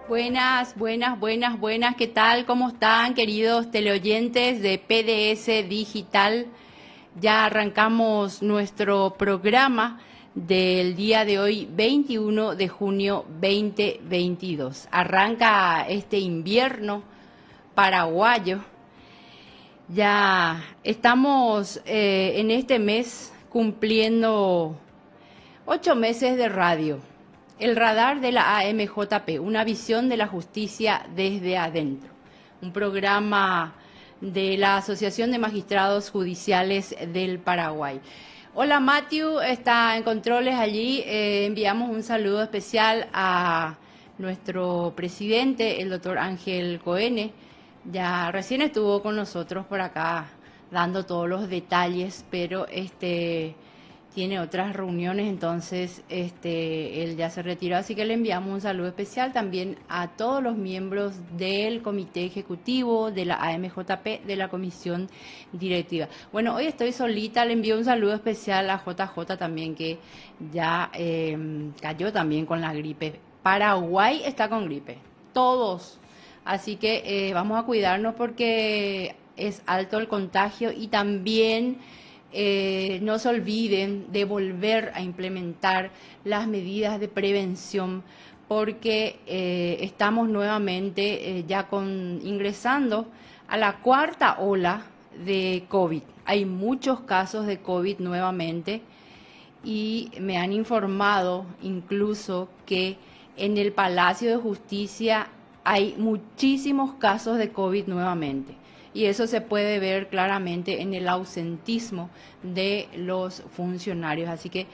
Buenas, ¿qué tal? ¿Cómo están, queridos teleoyentes de PDS Digital? Ya arrancamos nuestro programa del día de hoy, 21 de junio 2022. Arranca este invierno paraguayo. Ya estamos en este mes cumpliendo 8 meses de radio. El radar de la AMJP, una visión de la justicia desde adentro. Un programa de la Asociación de Magistrados Judiciales del Paraguay. Hola, Matthew, está en controles allí. Enviamos un saludo especial a nuestro presidente, el doctor Ángel Coene. Ya recién estuvo con nosotros por acá dando todos los detalles, pero tiene otras reuniones, entonces él ya se retiró, así que le enviamos un saludo especial también a todos los miembros del comité ejecutivo, de la AMJP, de la comisión directiva. Bueno, hoy estoy solita, le envío un saludo especial a JJ también, que ya cayó también con la gripe. Paraguay está con gripe, todos. Así que vamos a cuidarnos porque es alto el contagio y también no se olviden de volver a implementar las medidas de prevención porque estamos nuevamente ingresando a la cuarta ola de COVID. Hay muchos casos de COVID nuevamente y me han informado incluso que en el Palacio de Justicia hay muchísimos casos de COVID nuevamente. Y eso se puede ver claramente en el ausentismo de los funcionarios. Así que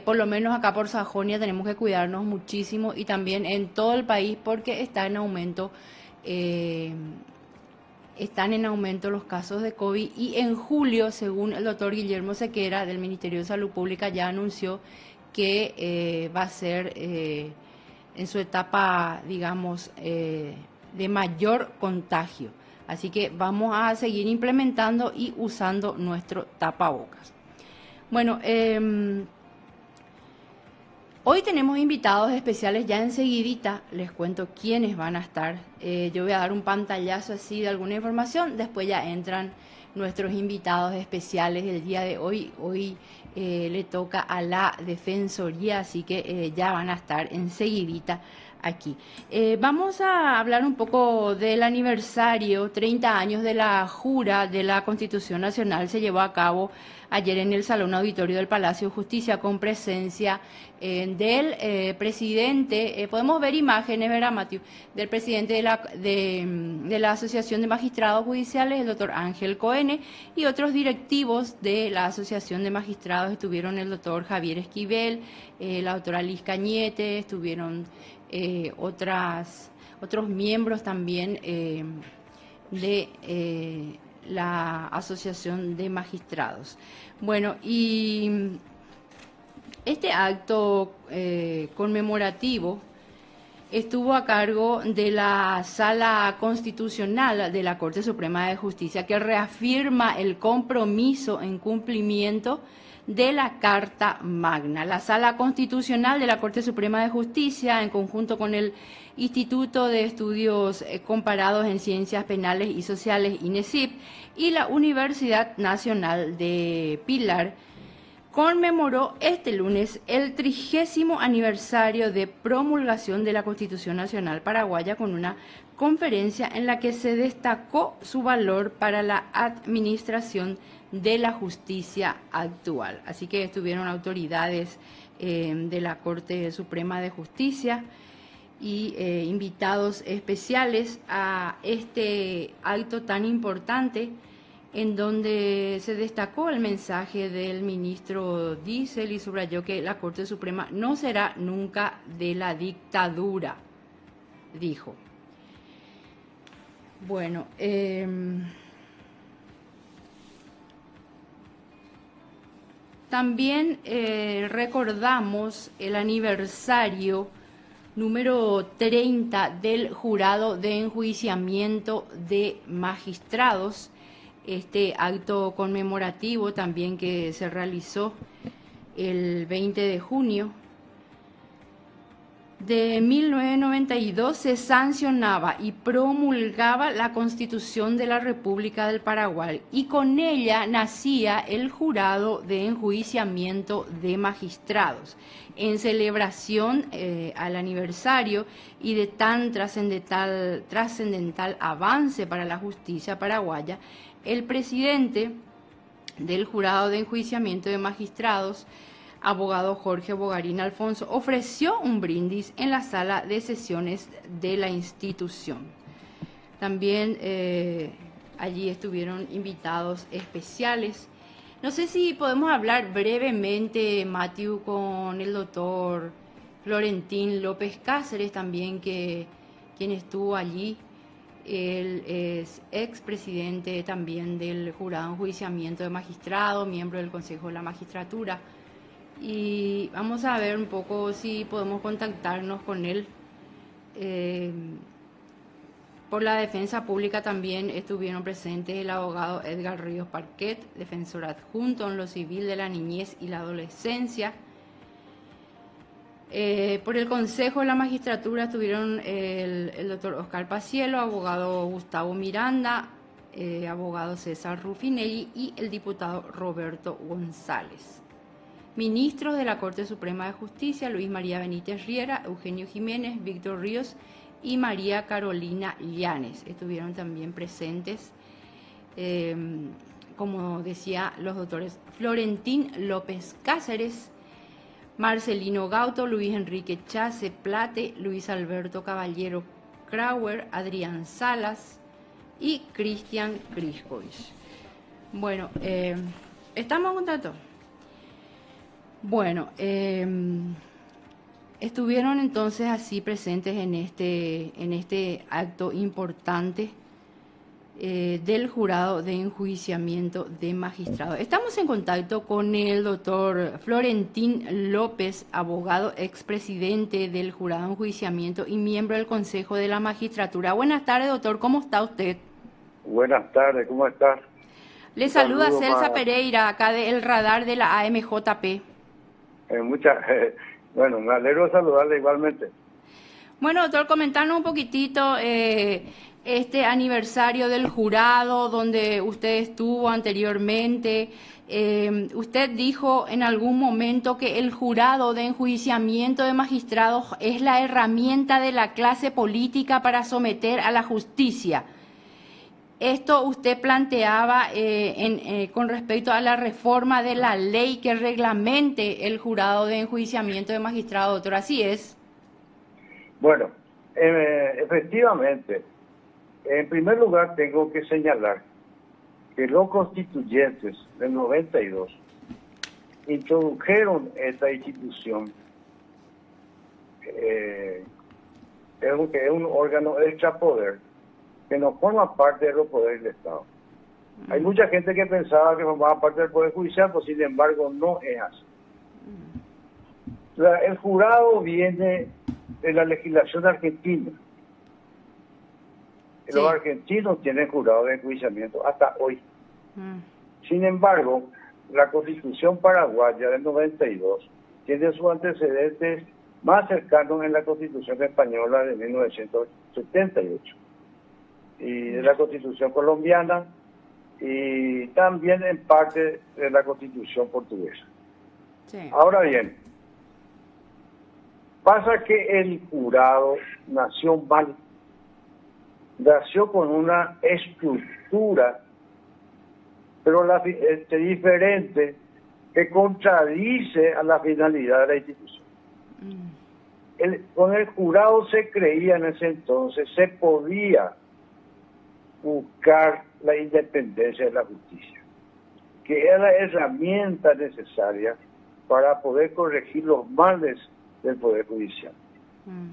por lo menos acá por Sajonia tenemos que cuidarnos muchísimo y también en todo el país porque están en aumento los casos de COVID y en julio, según el doctor Guillermo Sequera del Ministerio de Salud Pública, ya anunció que va a ser en su etapa, digamos, de mayor contagio. Así que vamos a seguir implementando y usando nuestro tapabocas. Bueno, hoy tenemos invitados especiales, ya enseguidita les cuento quiénes van a estar. Yo voy a dar un pantallazo así de alguna información, después ya entran nuestros invitados especiales del día de hoy. Hoy le toca a la Defensoría, así que ya van a estar enseguidita aquí. Vamos a hablar un poco del aniversario, 30 años de la jura de la Constitución Nacional. Se llevó a cabo ayer en el Salón Auditorio del Palacio de Justicia con presencia del presidente, podemos ver imágenes, ¿verdad, Matthew? Del presidente de la Asociación de Magistrados Judiciales, el doctor Ángel Coene, y otros directivos de la Asociación de Magistrados. Estuvieron el doctor Javier Esquivel, la doctora Liz Cañete, estuvieron otros miembros también de la Asociación de Magistrados. Bueno, y este acto conmemorativo estuvo a cargo de la Sala Constitucional de la Corte Suprema de Justicia, que reafirma el compromiso en cumplimiento de la Carta Magna. La Sala Constitucional de la Corte Suprema de Justicia, en conjunto con el Instituto de Estudios Comparados en Ciencias Penales y Sociales, INESIP, y la Universidad Nacional de Pilar, conmemoró este lunes el 30º aniversario de promulgación de la Constitución Nacional Paraguaya con una conferencia en la que se destacó su valor para la administración de la justicia actual. Así que estuvieron autoridades de la Corte Suprema de Justicia y invitados especiales a este acto tan importante, en donde se destacó el mensaje del ministro Diesel y subrayó que la Corte Suprema no será nunca de la dictadura, dijo. Bueno, también recordamos el aniversario número 30 del Jurado de Enjuiciamiento de Magistrados, este acto conmemorativo también que se realizó el 20 de junio de 1992 se sancionaba y promulgaba la Constitución de la República del Paraguay y con ella nacía el Jurado de Enjuiciamiento de Magistrados. En celebración al aniversario y de tan trascendental avance para la justicia paraguaya, el presidente del Jurado de Enjuiciamiento de Magistrados, abogado Jorge Bogarín Alfonso, ofreció un brindis en la sala de sesiones de la institución. También allí estuvieron invitados especiales. No sé si podemos hablar brevemente, Matthew, con el doctor Florentín López Cáceres también, quien estuvo allí. Él es expresidente también del Jurado de Enjuiciamiento de Magistrados, miembro del Consejo de la Magistratura. Y vamos a ver un poco si podemos contactarnos con él. Por la defensa pública también estuvieron presentes el abogado Edgar Ríos Parquet, defensor adjunto en lo civil de la niñez y la adolescencia. Por el Consejo de la Magistratura estuvieron el doctor Oscar Pacielo, abogado Gustavo Miranda, abogado César Rufinelli y el diputado Roberto González. Ministros de la Corte Suprema de Justicia, Luis María Benítez Riera, Eugenio Jiménez, Víctor Ríos y María Carolina Llanes. Estuvieron también presentes, como decía, los doctores Florentín López Cáceres, Marcelino Gauto, Luis Enrique Chase Plate, Luis Alberto Caballero Krauer, Adrián Salas y Cristian Griskovic. Bueno, ¿estamos en contacto? Bueno, estuvieron entonces así presentes en este acto importante del Jurado de Enjuiciamiento de Magistrados. Estamos en contacto con el doctor Florentín López, abogado expresidente del Jurado de Enjuiciamiento y miembro del Consejo de la Magistratura. Buenas tardes, doctor, ¿cómo está usted? Buenas tardes, ¿cómo estás? Le saluda Celsa Pereira, acá del radar de la AMJP. Bueno, me alegro de saludarle igualmente. Bueno, doctor, comentarnos un poquitito este aniversario del jurado donde usted estuvo anteriormente. Usted dijo en algún momento que el jurado de enjuiciamiento de magistrados es la herramienta de la clase política para someter a la justicia. Esto usted planteaba con respecto a la reforma de la ley que reglamente el jurado de enjuiciamiento de magistrados, doctor, ¿así es? Bueno, efectivamente, en primer lugar tengo que señalar que los constituyentes del 92 introdujeron esta institución, que es un órgano extrapoder, que no forma parte de los poderes del Estado. Hay mucha gente que pensaba que formaba parte del Poder Judicial, pues sin embargo no es así. El jurado viene de la legislación argentina. Sí. Los argentinos tienen jurado de enjuiciamiento hasta hoy. Sin embargo, la Constitución paraguaya del 92 tiene sus antecedentes más cercanos en la Constitución española de 1978. Y de la Constitución colombiana y también en parte de la Constitución portuguesa. Sí. Ahora bien, pasa que el jurado nació mal, nació con una estructura, pero diferente, que contradice a la finalidad de la institución. Con el jurado se creía en ese entonces, se podía buscar la independencia de la justicia, que era la herramienta necesaria para poder corregir los males del Poder Judicial.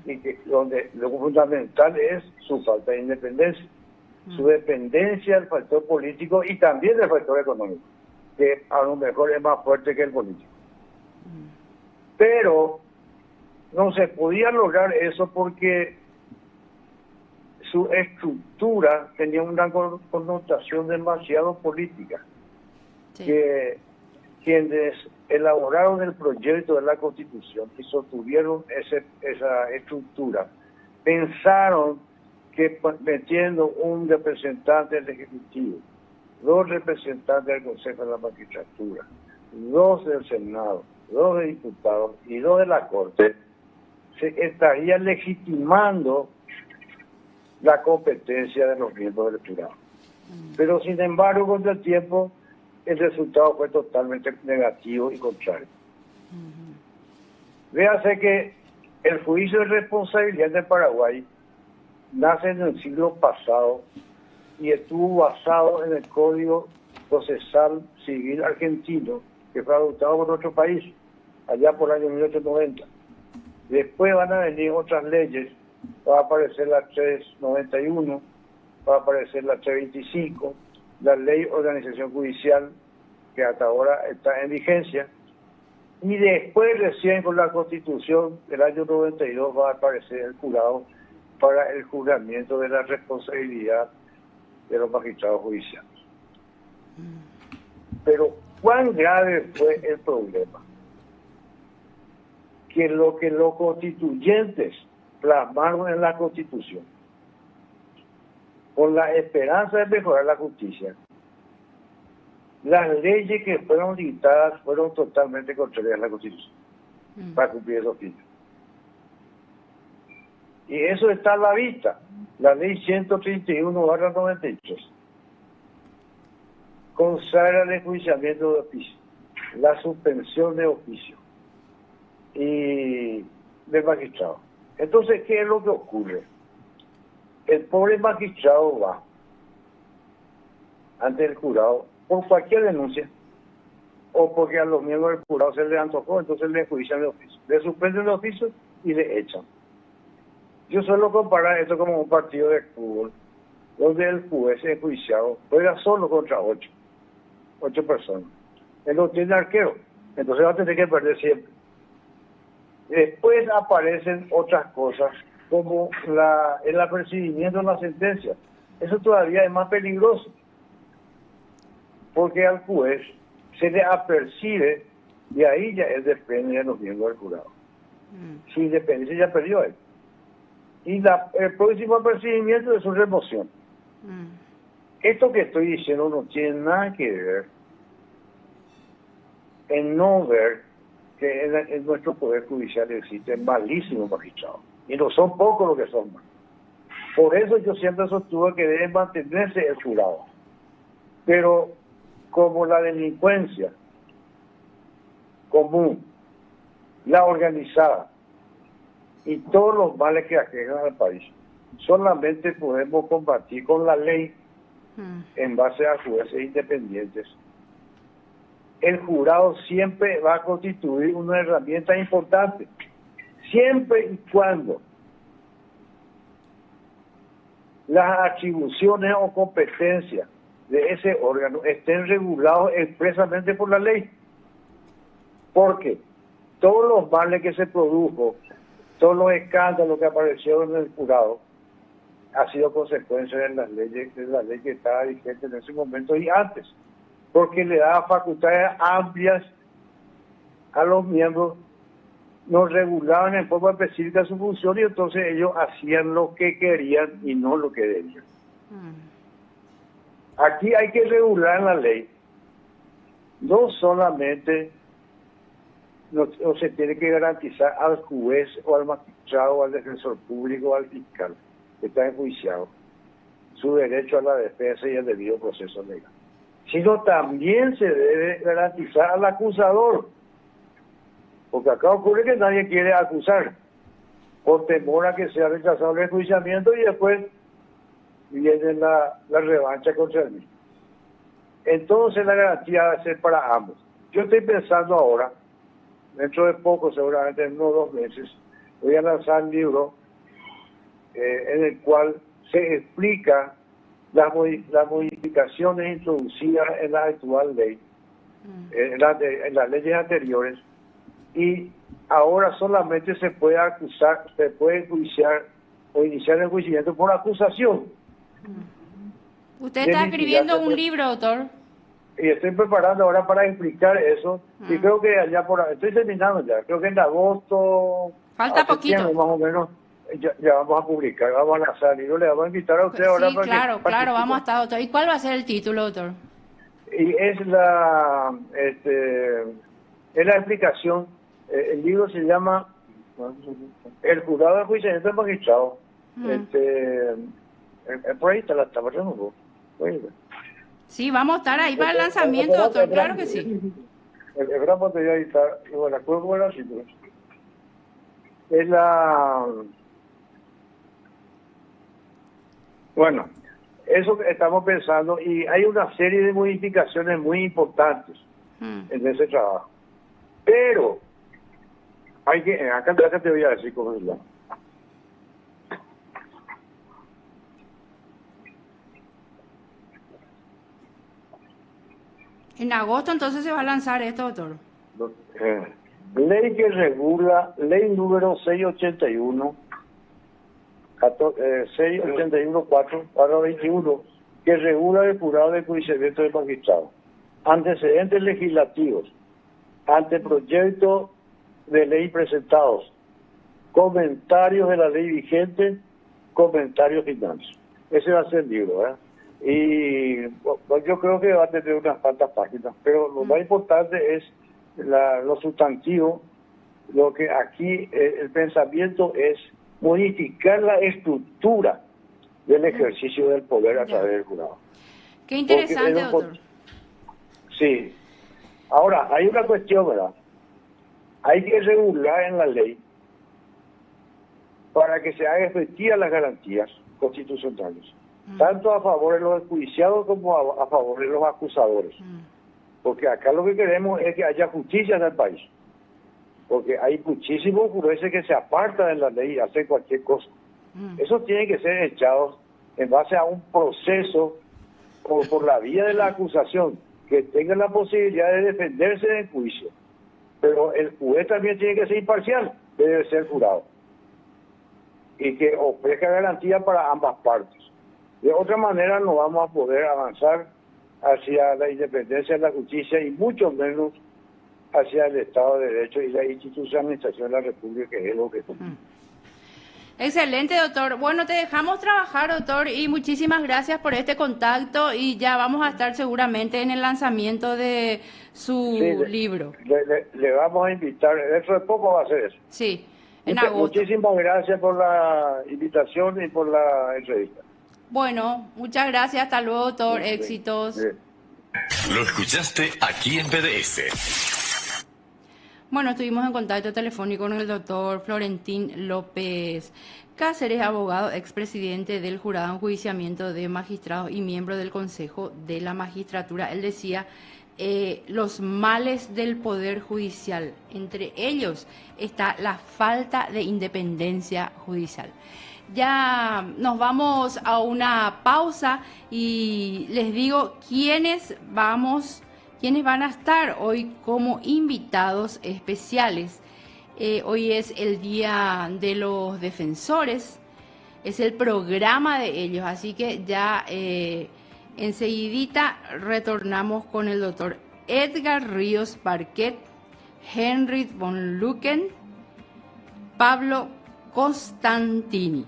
Y que donde lo fundamental es su falta de independencia, su dependencia del factor político y también del factor económico, que a lo mejor es más fuerte que el político. Pero no se podía lograr eso porque su estructura tenía una connotación demasiado política, sí. Que quienes elaboraron el proyecto de la Constitución y sostuvieron esa estructura, pensaron que metiendo un representante del Ejecutivo, 2 representantes del Consejo de la Magistratura, 2 del Senado, 2 de diputados y 2 de la Corte, se estaría legitimando la competencia de los miembros del jurado. Pero sin embargo, con el tiempo, el resultado fue totalmente negativo y contrario. Véase que el juicio de responsabilidad de Paraguay nace en el siglo pasado y estuvo basado en el Código Procesal Civil Argentino, que fue adoptado por nuestro país, allá por el año 1890. Después van a venir otras leyes, va a aparecer la 391, va a aparecer la 325, la Ley de Organización Judicial, que hasta ahora está en vigencia, y después recién con la Constitución del año 92 va a aparecer el jurado para el juzgamiento de la responsabilidad de los magistrados judiciales. Pero ¿cuán grave fue el problema? Que los constituyentes plasmaron en la Constitución, con la esperanza de mejorar la justicia, las leyes que fueron dictadas fueron totalmente contrarias a la Constitución para cumplir esos fines. Y eso está a la vista. La ley 131/93 consagra el enjuiciamiento de oficio, la suspensión de oficio y del magistrado. Entonces, ¿qué es lo que ocurre? El pobre magistrado va ante el jurado por cualquier denuncia o porque a los miembros del jurado se les antojó, entonces le enjuician el oficio, le suspenden el oficio y le echan. Yo suelo comparar esto como un partido de fútbol, donde el juez enjuiciado juega solo contra 8 personas. Él no tiene arquero, entonces va a tener que perder siempre. Después aparecen otras cosas, como el apercibimiento de la sentencia. Eso todavía es más peligroso, porque al juez se le apercibe y ahí ya él depende de los miembros del jurado. Si independencia ya perdió él. Y el próximo apercibimiento es su remoción. Esto que estoy diciendo no tiene nada que ver en no ver que en nuestro Poder Judicial existen malísimos magistrados. Y no son pocos los que son malos. Por eso yo siempre sostuve que debe mantenerse el jurado. Pero como la delincuencia común, la organizada y todos los males que aquejan al país, solamente podemos combatir con la ley en base a jueces independientes. El jurado siempre va a constituir una herramienta importante, siempre y cuando las atribuciones o competencias de ese órgano estén regulados expresamente por la ley. Porque todos los males que se produjo, todos los escándalos que aparecieron en el jurado, ha sido consecuencia de las leyes, de la ley que estaba vigente en ese momento y antes, porque le daba facultades amplias a los miembros, nos regulaban en forma específica su función y entonces ellos hacían lo que querían y no lo que debían. Aquí hay que regular en la ley, no solamente no se tiene que garantizar al juez o al magistrado o al defensor público o al fiscal que está enjuiciado su derecho a la defensa y el debido proceso legal, sino también se debe garantizar al acusador, porque acá ocurre que nadie quiere acusar por temor a que sea rechazado el enjuiciamiento y después viene la revancha contra el mismo. Entonces la garantía debe ser para ambos. Yo estoy pensando ahora, dentro de poco, seguramente en unos 2 meses, voy a lanzar un libro en el cual se explica las modificaciones introducidas en la actual ley, en las leyes anteriores, y ahora solamente se puede acusar, se puede enjuiciar o iniciar el enjuiciamiento por acusación. Usted está escribiendo un libro, doctor. y estoy preparando ahora para explicar eso, y creo que allá estoy terminando ya, creo que en agosto, falta poquito, más o menos, ya vamos a publicar, vamos a lanzar, y yo le vamos a invitar a usted ahora para claro, que claro, vamos a estar, doctor. ¿Y cuál va a ser el título, doctor? Y es la explicación. El libro se llama El jurado de enjuiciamiento del magistrado. Por ahí está la tabla. Sí, vamos a estar ahí para el lanzamiento, doctor, claro que sí. El gran material está, y bueno, acuerdo con los títulos. Es la... Bueno, eso que estamos pensando, y hay una serie de modificaciones muy importantes en ese trabajo. Pero, hay que, acá te voy a decir cómo es la... En agosto entonces se va a lanzar esto, doctor. Ley que regula, ley número 681, 681-4/21, que regula el jurado de enjuiciamiento del magistrado. Antecedentes legislativos, anteproyectos de ley presentados, comentarios de la ley vigente, comentarios finales. Ese va a ser el libro, ¿eh? Y yo creo que va a tener unas cuantas páginas, pero lo más importante es lo sustantivo. Lo que aquí el pensamiento es modificar la estructura del ejercicio del poder a través del jurado. Qué interesante, doctor. Sí. Ahora, hay una cuestión, ¿verdad? Hay que regular en la ley para que se hagan efectivas las garantías constitucionales, tanto a favor de los enjuiciados como a favor de los acusadores. Porque acá lo que queremos es que haya justicia en el país. Porque hay muchísimos jueces que se apartan de la ley y hacen cualquier cosa. Eso tiene que ser echado en base a un proceso por la vía de la acusación, que tenga la posibilidad de defenderse del juicio. Pero el juez también tiene que ser imparcial, debe ser jurado. Y que ofrezca garantía para ambas partes. De otra manera no vamos a poder avanzar hacia la independencia de la justicia y mucho menos hacia el Estado de Derecho y la institucionalización de la República, que es lo que... Excelente, doctor. Bueno, te dejamos trabajar, doctor, y muchísimas gracias por este contacto, y ya vamos a estar seguramente en el lanzamiento de su libro. Le vamos a invitar, dentro de poco va a ser eso. Sí, en agosto. Muchísimas gracias por la invitación y por la entrevista. Bueno, muchas gracias, hasta luego, doctor, éxitos. Lo escuchaste aquí en PDS. Bueno, estuvimos en contacto telefónico con el doctor Florentín López Cáceres, abogado, expresidente del Jurado de Enjuiciamiento de Magistrados y miembro del Consejo de la Magistratura. Él decía los males del Poder Judicial. Entre ellos está la falta de independencia judicial. Ya nos vamos a una pausa y les digo quiénes van a estar hoy como invitados especiales. Hoy es el Día de los Defensores, es el programa de ellos, así que ya enseguidita retornamos con el doctor Edgar Ríos Barquet, Henry von Lucken, Pablo Costantini.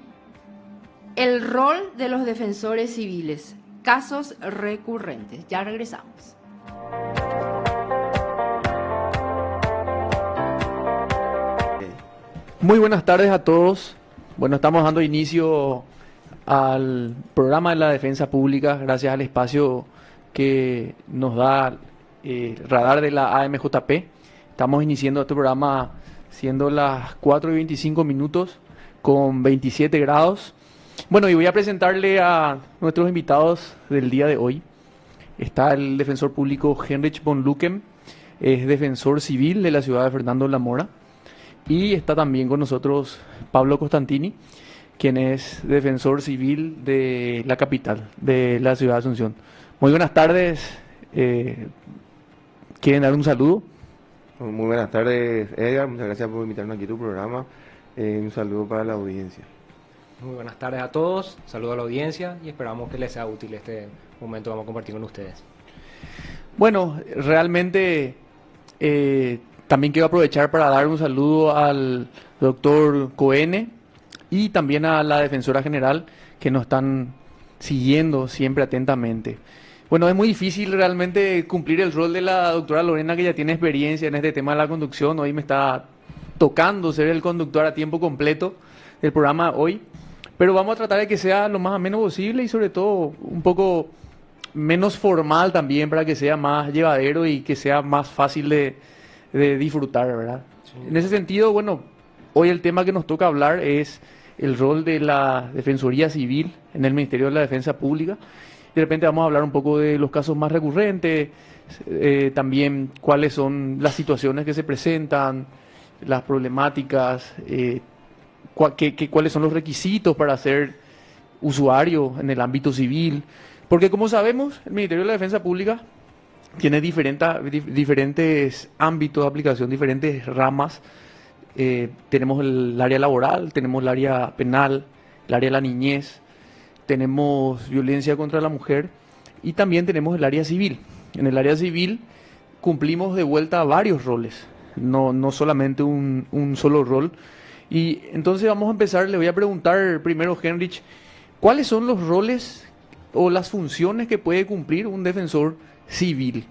El rol de los defensores civiles, casos recurrentes. Ya regresamos. Muy buenas tardes a todos. Bueno, estamos dando inicio al programa de la defensa pública gracias al espacio que nos da el radar de la AMJP. Estamos iniciando este programa siendo las 4:25 con 27 grados. Bueno, y voy a presentarle a nuestros invitados del día de hoy. Está el defensor público Heinrich von Lucken, es defensor civil de la ciudad de Fernando La Mora. Y está también con nosotros Pablo Costantini, quien es defensor civil de la capital, de la ciudad de Asunción. Muy buenas tardes. ¿Quieren dar un saludo? Muy buenas tardes, Edgar. Muchas gracias por invitarnos aquí a tu programa. Un saludo para la audiencia. Muy buenas tardes a todos. Saludo a la audiencia y esperamos que les sea útil este momento que vamos a compartir con ustedes. Bueno, realmente también quiero aprovechar para dar un saludo al doctor Coene y también a la defensora general que nos están siguiendo siempre atentamente. Bueno, es muy difícil realmente cumplir el rol de la doctora Lorena, que ya tiene experiencia en este tema de la conducción. Hoy me está tocando ser el conductor a tiempo completo del programa hoy, pero vamos a tratar de que sea lo más ameno posible y sobre todo un poco menos formal también, para que sea más llevadero y que sea más fácil de disfrutar, ¿verdad? Sí. En ese sentido, bueno, hoy el tema que nos toca hablar es el rol de la Defensoría Civil en el Ministerio de la Defensa Pública. De repente vamos a hablar un poco de los casos más recurrentes, también cuáles son las situaciones que se presentan, las problemáticas, cuáles son los requisitos para ser usuario en el ámbito civil. Porque como sabemos, el Ministerio de la Defensa Pública tiene diferentes ámbitos de aplicación, diferentes ramas. Tenemos el área laboral, tenemos el área penal, el área de la niñez, tenemos violencia contra la mujer y también tenemos el área civil. En el área civil cumplimos de vuelta varios roles, no solamente un solo rol. Y entonces vamos a empezar, le voy a preguntar primero, Henrich, ¿cuáles son los roles o las funciones que puede cumplir un defensor civil?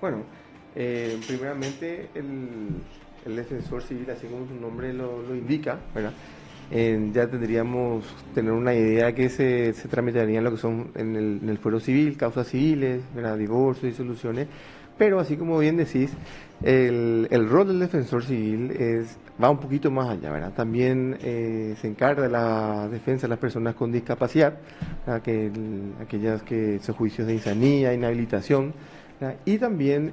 Bueno, primeramente el defensor civil, así como su nombre lo indica, ¿verdad? Ya tendríamos tener una idea que se tramitarían lo que son en el fuero civil, causas civiles, ¿verdad? Divorcios, disoluciones, pero así como bien decís, el rol del defensor civil va un poquito más allá, ¿verdad? También se encarga de la defensa de las personas con discapacidad, aquellas que son juicios de insanía, inhabilitación, ¿verdad? Y también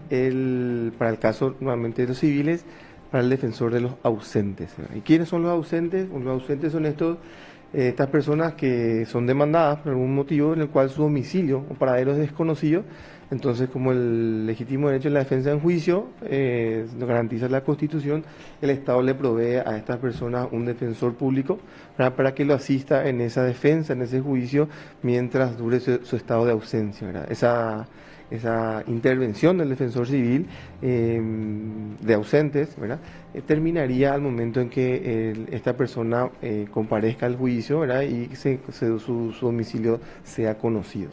para el caso nuevamente de los civiles, para el defensor de los ausentes, ¿verdad? ¿Y quiénes son los ausentes? Los ausentes son estas personas que son demandadas por algún motivo en el cual su domicilio o paradero es desconocido. Entonces, como el legítimo derecho de la defensa en juicio lo garantiza la Constitución, el Estado le provee a estas personas un defensor público, ¿verdad? Para que lo asista en esa defensa, en ese juicio, mientras dure su estado de ausencia, ¿verdad? Esa intervención del defensor civil de ausentes, ¿verdad? Terminaría al momento en que esta persona comparezca al juicio, ¿verdad? Y su domicilio sea conocido.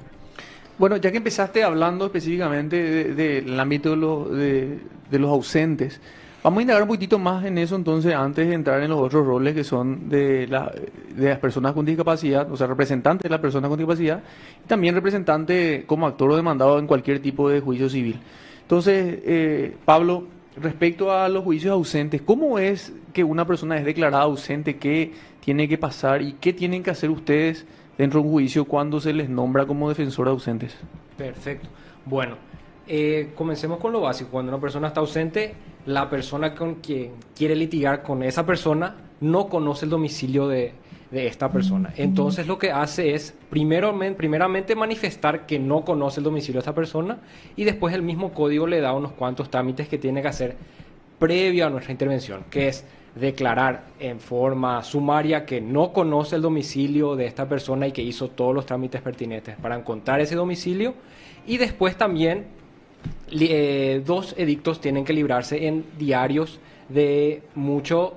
Bueno, ya que empezaste hablando específicamente del ámbito de los ausentes, vamos a indagar un poquitito más en eso entonces antes de entrar en los otros roles que son de las personas con discapacidad, o sea, representantes de las personas con discapacidad, y también representante como actor o demandado en cualquier tipo de juicio civil. Entonces, Pablo, respecto a los juicios ausentes, ¿cómo es que una persona es declarada ausente? ¿Qué tiene que pasar y qué tienen que hacer ustedes dentro de un juicio cuando se les nombra como defensor de ausentes? Perfecto. Bueno, comencemos con lo básico. Cuando una persona está ausente, la persona con quien quiere litigar con esa persona no conoce el domicilio de esta persona. Entonces lo que hace es primeramente manifestar que no conoce el domicilio de esta persona, y después el mismo código le da unos cuantos trámites que tiene que hacer previo a nuestra intervención, que es declarar en forma sumaria que no conoce el domicilio de esta persona y que hizo todos los trámites pertinentes para encontrar ese domicilio. Y después también 2 edictos tienen que librarse en diarios de mucha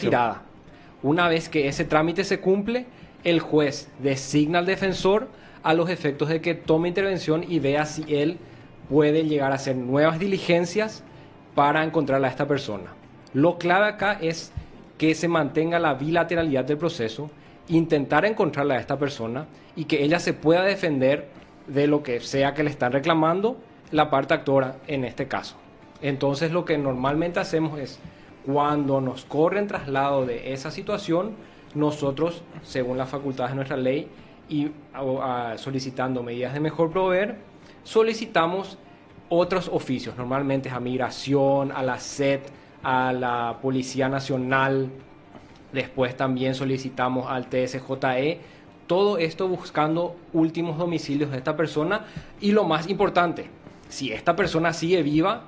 tirada. Una vez que ese trámite se cumple, el juez designa al defensor a los efectos de que tome intervención y vea si él puede llegar a hacer nuevas diligencias para encontrar a esta persona. Lo clave acá es que se mantenga la bilateralidad del proceso, intentar encontrarla a esta persona y que ella se pueda defender de lo que sea que le están reclamando la parte actora en este caso. Entonces lo que normalmente hacemos es, cuando nos corren traslado de esa situación, nosotros, según las facultades de nuestra ley y solicitando medidas de mejor proveer, solicitamos otros oficios, normalmente a Migración, a la SED, a la Policía Nacional, después también solicitamos al TSJE, todo esto buscando últimos domicilios de esta persona y lo más importante, si esta persona sigue viva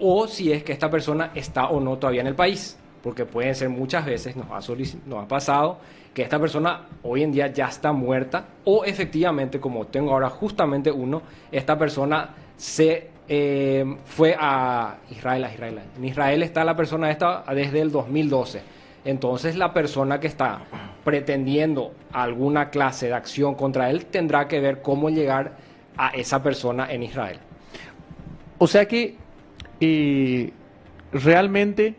o si es que esta persona está o no todavía en el país. porque pueden ser muchas veces, nos ha pasado que esta persona hoy en día ya está muerta, o efectivamente, como tengo ahora justamente uno, esta persona fue a Israel. En Israel está la persona esta desde el 2012. Entonces la persona que está pretendiendo alguna clase de acción contra él tendrá que ver cómo llegar a esa persona en Israel. O sea que realmente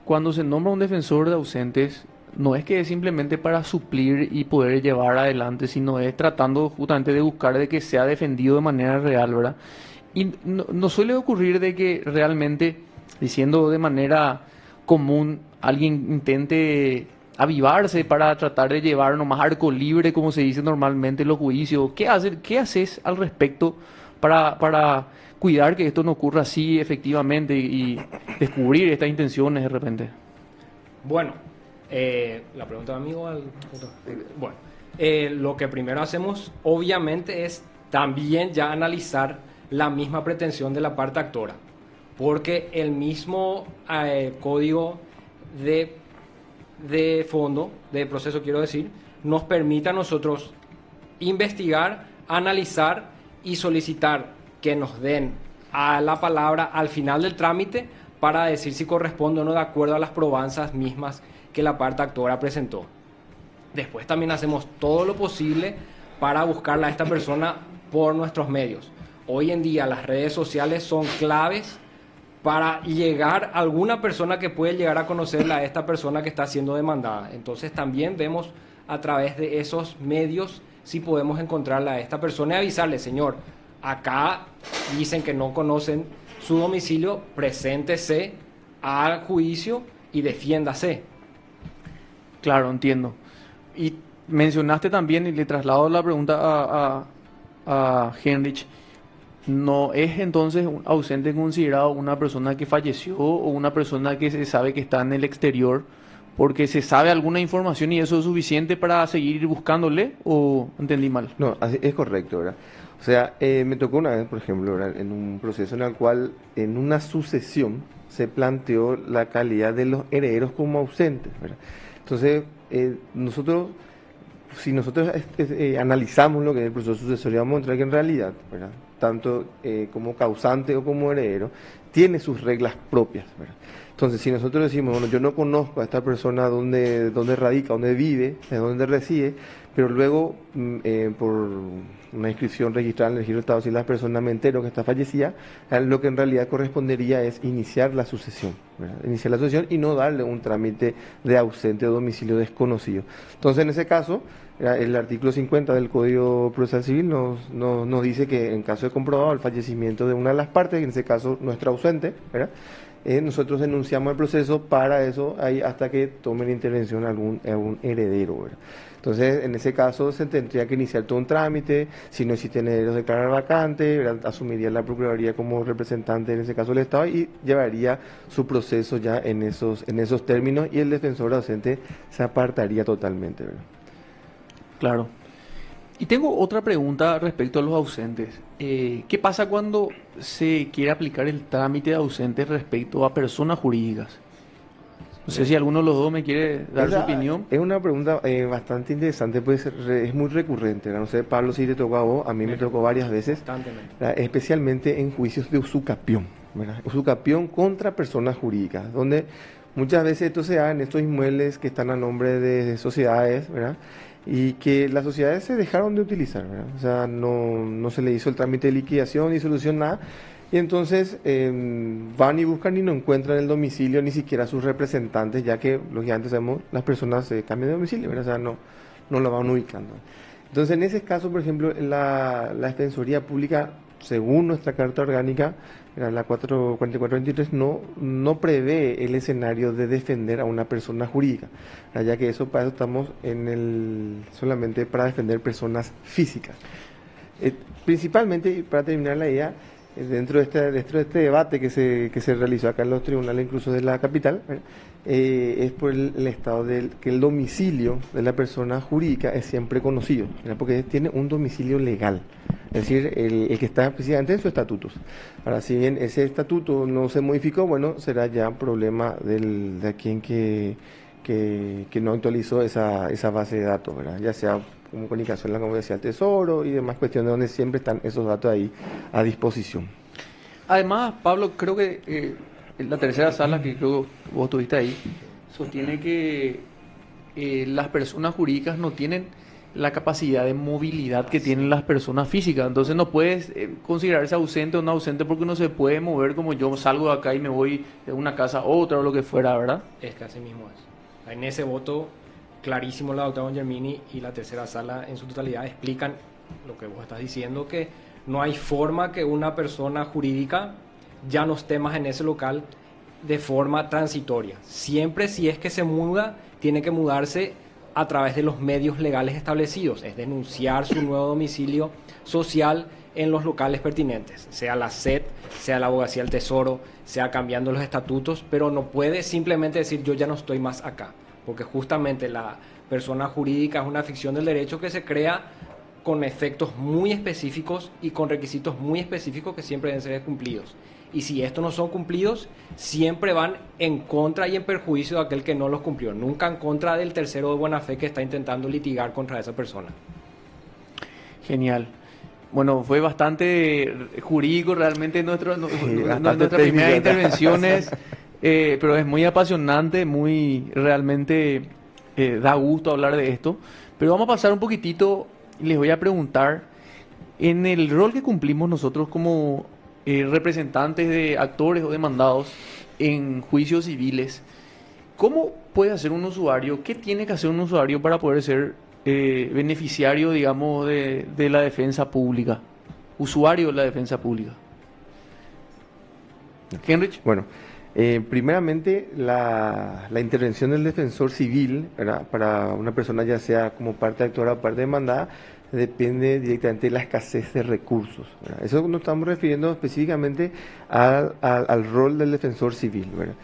cuando se nombra un defensor de ausentes, no es que es simplemente para suplir y poder llevar adelante, sino es tratando justamente de buscar de que sea defendido de manera real, ¿verdad? Y no suele ocurrir de que realmente, diciendo de manera común, alguien intente avivarse para tratar de llevar nomás arco libre, como se dice normalmente en los juicios. ¿Qué haces al respecto para cuidar que esto no ocurra así efectivamente y descubrir estas intenciones de repente? Bueno, la pregunta de amigo bueno, lo que primero hacemos obviamente es también ya analizar la misma pretensión de la parte actora, porque el mismo código de fondo, de proceso quiero decir, nos permite a nosotros investigar, analizar y solicitar que nos den a la palabra al final del trámite para decir si corresponde o no de acuerdo a las probanzas mismas que la parte actora presentó. Después también hacemos todo lo posible para buscarla a esta persona por nuestros medios. Hoy en día las redes sociales son claves para llegar a alguna persona que puede llegar a conocerla a esta persona que está siendo demandada. Entonces también vemos a través de esos medios si podemos encontrarla a esta persona y avisarle, señor, acá dicen que no conocen su domicilio, preséntese al juicio y defiéndase. Claro, entiendo. Y mencionaste también, y le traslado la pregunta a Heinrich, ¿no es entonces un ausente considerado una persona que falleció o una persona que se sabe que está en el exterior porque se sabe alguna información y eso es suficiente para seguir buscándole, o entendí mal? No, es correcto, ¿verdad? O sea, me tocó una vez, por ejemplo, ¿verdad?, en un proceso en el cual en una sucesión se planteó la calidad de los herederos como ausentes, ¿verdad? Entonces, si nosotros analizamos lo que es el proceso sucesorio, vamos a encontrar que en realidad, ¿verdad?, tanto como causante o como heredero, tiene sus reglas propias, ¿verdad? Entonces, si nosotros decimos, bueno, yo no conozco a esta persona dónde radica, dónde vive, dónde reside, pero luego por una inscripción registrada en el registro de Estado Civil, la persona me entero que está fallecida, lo que en realidad correspondería es iniciar la sucesión, ¿verdad? Iniciar la sucesión y no darle un trámite de ausente o domicilio desconocido. Entonces, en ese caso, el artículo 50 del Código Procesal Civil nos dice que en caso de comprobado el fallecimiento de una de las partes, en ese caso nuestra ausente, ¿verdad?, nosotros denunciamos el proceso para eso hasta que tomen intervención algún heredero, ¿verdad? Entonces, en ese caso se tendría que iniciar todo un trámite, si no existen herederos declarar vacante, ¿verdad?, asumiría la Procuraduría como representante, en ese caso del Estado, y llevaría su proceso ya en esos términos, y el defensor ausente se apartaría totalmente, ¿verdad? Claro. Y tengo otra pregunta respecto a los ausentes. ¿Qué pasa cuando se quiere aplicar el trámite de ausentes respecto a personas jurídicas? No sé si alguno de los dos me quiere dar su opinión. Es una pregunta bastante interesante, pues es muy recurrente, ¿verdad? No sé, Pablo, si te tocó a vos, a mí me tocó varias veces, especialmente en juicios de usucapión, ¿verdad? Usucapión contra personas jurídicas, donde muchas veces esto se da en estos inmuebles que están a nombre de sociedades, ¿verdad?, y que las sociedades se dejaron de utilizar, ¿verdad? O sea, no se le hizo el trámite de liquidación, disolución, nada, y entonces van y buscan y no encuentran el domicilio, ni siquiera sus representantes, ya que, lógicamente sabemos, las personas cambian de domicilio, ¿verdad? O sea, no lo van ubicando. Entonces, en ese caso, por ejemplo, la Defensoría Pública, según nuestra Carta Orgánica, la 4423, no prevé el escenario de defender a una persona jurídica, ya que para eso estamos solamente para defender personas físicas. Principalmente, para terminar la idea, dentro de este debate que se realizó acá en los tribunales, incluso de la capital, es por el estado que el domicilio de la persona jurídica es siempre conocido, ¿verdad?, porque tiene un domicilio legal. es decir, el que está precisamente en sus estatutos. Ahora, si bien ese estatuto no se modificó, bueno, será ya problema de quien que no actualizó esa base de datos, ¿verdad? Ya sea como comunicación la Conversación al Tesoro y demás cuestiones donde siempre están esos datos ahí a disposición. Además, Pablo, creo que la tercera sala que creo que vos tuviste ahí sostiene que las personas jurídicas no tienen la capacidad de movilidad que tienen las personas físicas. Entonces no puedes considerarse ausente o no ausente porque no se puede mover como yo salgo de acá y me voy de una casa a otra o lo que fuera, ¿verdad? Es que así mismo es. En ese voto clarísimo la doctora Bongermini y la tercera sala en su totalidad explican lo que vos estás diciendo, que no hay forma que una persona jurídica ya no esté más en ese local de forma transitoria. Siempre, si es que se muda, tiene que mudarse a través de los medios legales establecidos, es denunciar su nuevo domicilio social en los locales pertinentes, sea la SED, sea la Abogacía del Tesoro, sea cambiando los estatutos, pero no puede simplemente decir yo ya no estoy más acá, porque justamente la persona jurídica es una ficción del derecho que se crea con efectos muy específicos y con requisitos muy específicos que siempre deben ser cumplidos. Y si estos no son cumplidos, siempre van en contra y en perjuicio de aquel que no los cumplió, nunca en contra del tercero de buena fe que está intentando litigar contra esa persona. Genial. Bueno, fue bastante jurídico realmente nuestras bastante primeras intervenciones, pero es muy apasionante, muy realmente da gusto hablar de esto. Pero vamos a pasar un poquitito y les voy a preguntar, en el rol que cumplimos nosotros como representantes de actores o demandados en juicios civiles, ¿cómo puede hacer un usuario? ¿Qué tiene que hacer un usuario para poder ser beneficiario, digamos, de la defensa pública? Usuario de la defensa pública. Henrich. Bueno, primeramente la intervención del defensor civil, ¿verdad?, para una persona ya sea como parte actora o parte demandada, depende directamente de la escasez de recursos, ¿verdad? Eso nos estamos refiriendo específicamente al rol del defensor civil, ¿verdad?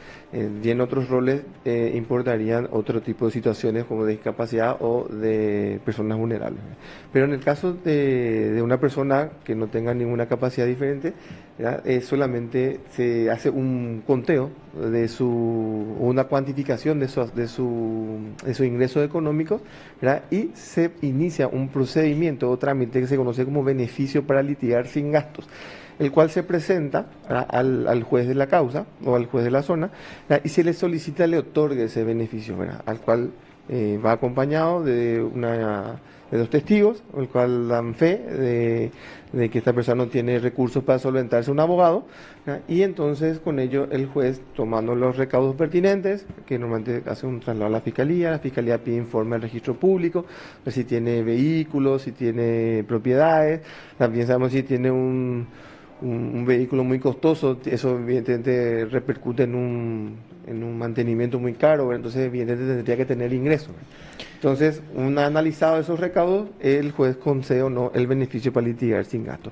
Y en otros roles importarían otro tipo de situaciones como de discapacidad o de personas vulnerables, ¿verdad? Pero en el caso de una persona que no tenga ninguna capacidad diferente, solamente se hace un conteo de una cuantificación de su ingreso económico, ¿verdad? Y se inicia un procedimiento o trámite que se conoce como beneficio para litigar sin gastos, el cual se presenta al juez de la causa o al juez de la zona, ¿verdad?, y se le solicita le otorgue ese beneficio, ¿verdad?, al cual va acompañado de dos testigos, el cual dan fe de que esta persona no tiene recursos para solventarse un abogado, ¿verdad? Y entonces con ello el juez, tomando los recaudos pertinentes, que normalmente hace un traslado a la fiscalía pide informe al registro público, ver si tiene vehículos, si tiene propiedades, también sabemos si tiene un vehículo muy costoso, eso evidentemente repercute en un mantenimiento muy caro, ¿verdad? Entonces evidentemente tendría que tener ingresos, ¿verdad? Entonces, una analizado esos recaudos, el juez concede o no el beneficio para litigar sin gasto.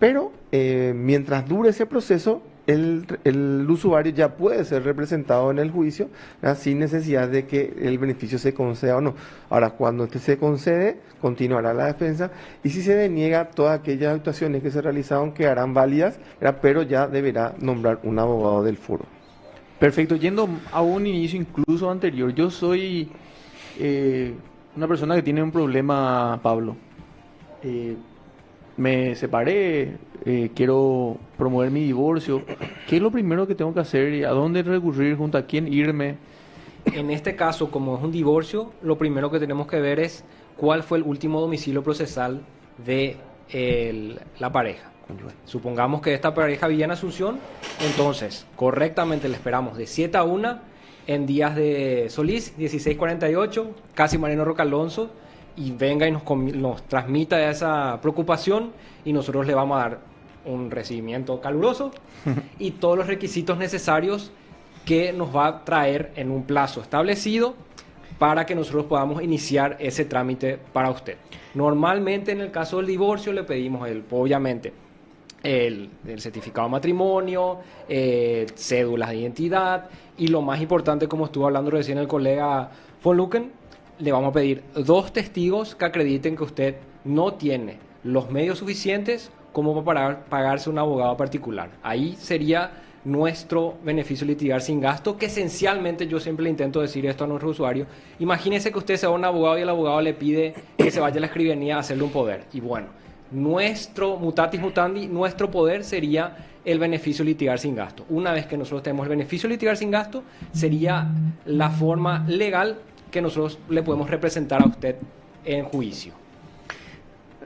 Pero mientras dure ese proceso, el usuario ya puede ser representado en el juicio, ¿verdad?, sin necesidad de que el beneficio se conceda o no. Ahora, cuando este se concede, continuará la defensa, y si se deniega, todas aquellas actuaciones que se realizaron quedarán válidas, ¿verdad?, pero ya deberá nombrar un abogado del foro. Perfecto. Yendo a un inicio incluso anterior, yo soy una persona que tiene un problema, Pablo. Me separé, quiero promover mi divorcio. ¿Qué es lo primero que tengo que hacer? ¿A dónde recurrir? ¿Junto a quién irme? En este caso, como es un divorcio, lo primero que tenemos que ver es cuál fue el último domicilio procesal de la pareja. Supongamos que esta pareja vivía en Asunción, entonces correctamente le esperamos de 7 a 1 en Díaz de Solís, 1648, casi Mariano Roca Alonso, y venga y nos transmita esa preocupación y nosotros le vamos a dar un recibimiento caluroso y todos los requisitos necesarios que nos va a traer en un plazo establecido para que nosotros podamos iniciar ese trámite para usted. Normalmente en el caso del divorcio le pedimos obviamente el certificado de matrimonio, cédulas de identidad y lo más importante, como estuvo hablando recién el colega von Lucken, le vamos a pedir 2 testigos que acrediten que usted no tiene los medios suficientes como para pagarse un abogado particular. Ahí sería nuestro beneficio litigar sin gasto, que esencialmente yo siempre le intento decir esto a nuestro usuario. Imagínense que usted sea un abogado y el abogado le pide que se vaya a la escribanía a hacerle un poder. Y bueno, nuestro mutatis mutandi, nuestro poder sería el beneficio litigar sin gasto. Una vez que nosotros tenemos el beneficio litigar sin gasto, sería la forma legal que nosotros le podemos representar a usted en juicio.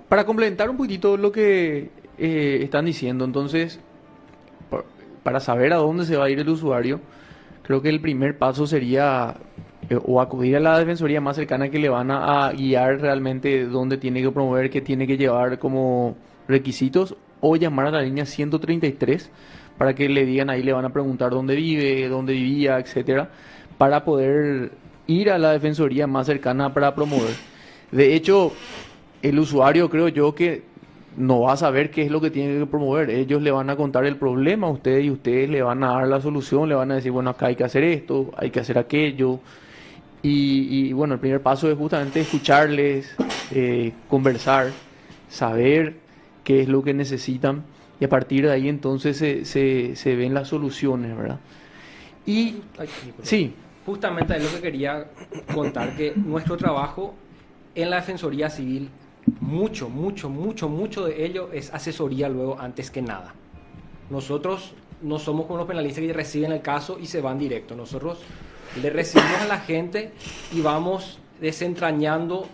Para complementar un poquito lo que están diciendo, entonces, para saber a dónde se va a ir el usuario, creo que el primer paso sería o acudir a la defensoría más cercana, que le van a guiar realmente dónde tiene que promover, qué tiene que llevar como requisitos, o llamar a la línea 133 para que le digan, ahí le van a preguntar dónde vive, dónde vivía, etcétera, para poder ir a la defensoría más cercana para promover. De hecho, el usuario, creo yo, que no va a saber qué es lo que tiene que promover. Ellos le van a contar el problema a ustedes y ustedes le van a dar la solución, le van a decir, bueno, acá hay que hacer esto, hay que hacer aquello. Y bueno, el primer paso es justamente escucharles, conversar, saber qué es lo que necesitan, y a partir de ahí entonces se ven las soluciones, ¿verdad? Y sí, justamente es lo que quería contar, que nuestro trabajo en la Defensoría Civil, mucho de ello es asesoría luego, antes que nada. Nosotros no somos como los penalistas que reciben el caso y se van directo. Nosotros le recibimos a la gente y vamos desentrañando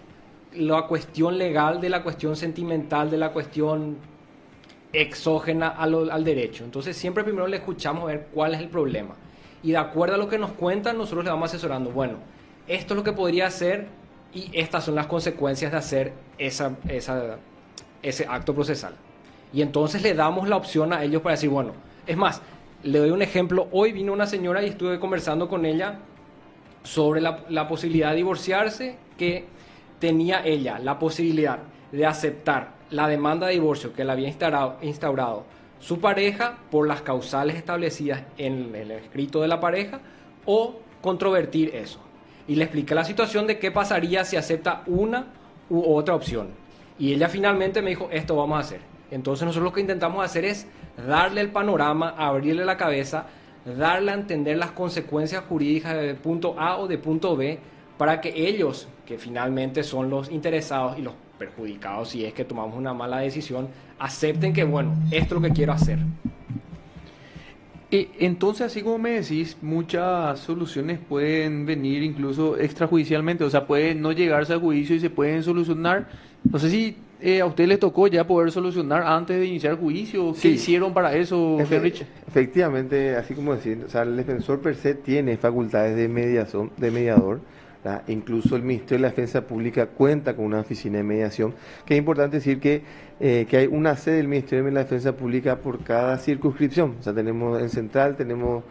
la cuestión legal de la cuestión sentimental, de la cuestión exógena al derecho. Entonces siempre primero le escuchamos a ver cuál es el problema. Y de acuerdo a lo que nos cuentan, nosotros le vamos asesorando. Bueno, esto es lo que podría hacer y estas son las consecuencias de hacer ese acto procesal. Y entonces le damos la opción a ellos para decir, bueno, es más, le doy un ejemplo. Hoy vino una señora y estuve conversando con ella sobre la posibilidad de divorciarse, que tenía ella la posibilidad de aceptar la demanda de divorcio que le había instaurado su pareja por las causales establecidas en el escrito de la pareja, o controvertir eso. Y le expliqué la situación de qué pasaría si acepta una u otra opción. Y ella finalmente me dijo, esto vamos a hacer. Entonces nosotros lo que intentamos hacer es darle el panorama, abrirle la cabeza, darle a entender las consecuencias jurídicas de punto A o de punto B, para que ellos, que finalmente son los interesados y los perjudicados si es que tomamos una mala decisión, acepten que, bueno, esto es lo que quiero hacer. Entonces, así como me decís, muchas soluciones pueden venir incluso extrajudicialmente, o sea, pueden no llegarse a juicio y se pueden solucionar. No sé si a usted les tocó ya poder solucionar antes de iniciar juicio. ¿Qué hicieron para eso, Henrich? Efectivamente, así como decir, o sea, el defensor per se tiene facultades de mediación, de mediador. Incluso el Ministerio de la Defensa Pública cuenta con una oficina de mediación, que es importante decir que hay una sede del Ministerio de la Defensa Pública por cada circunscripción. O sea, tenemos en Central, tenemos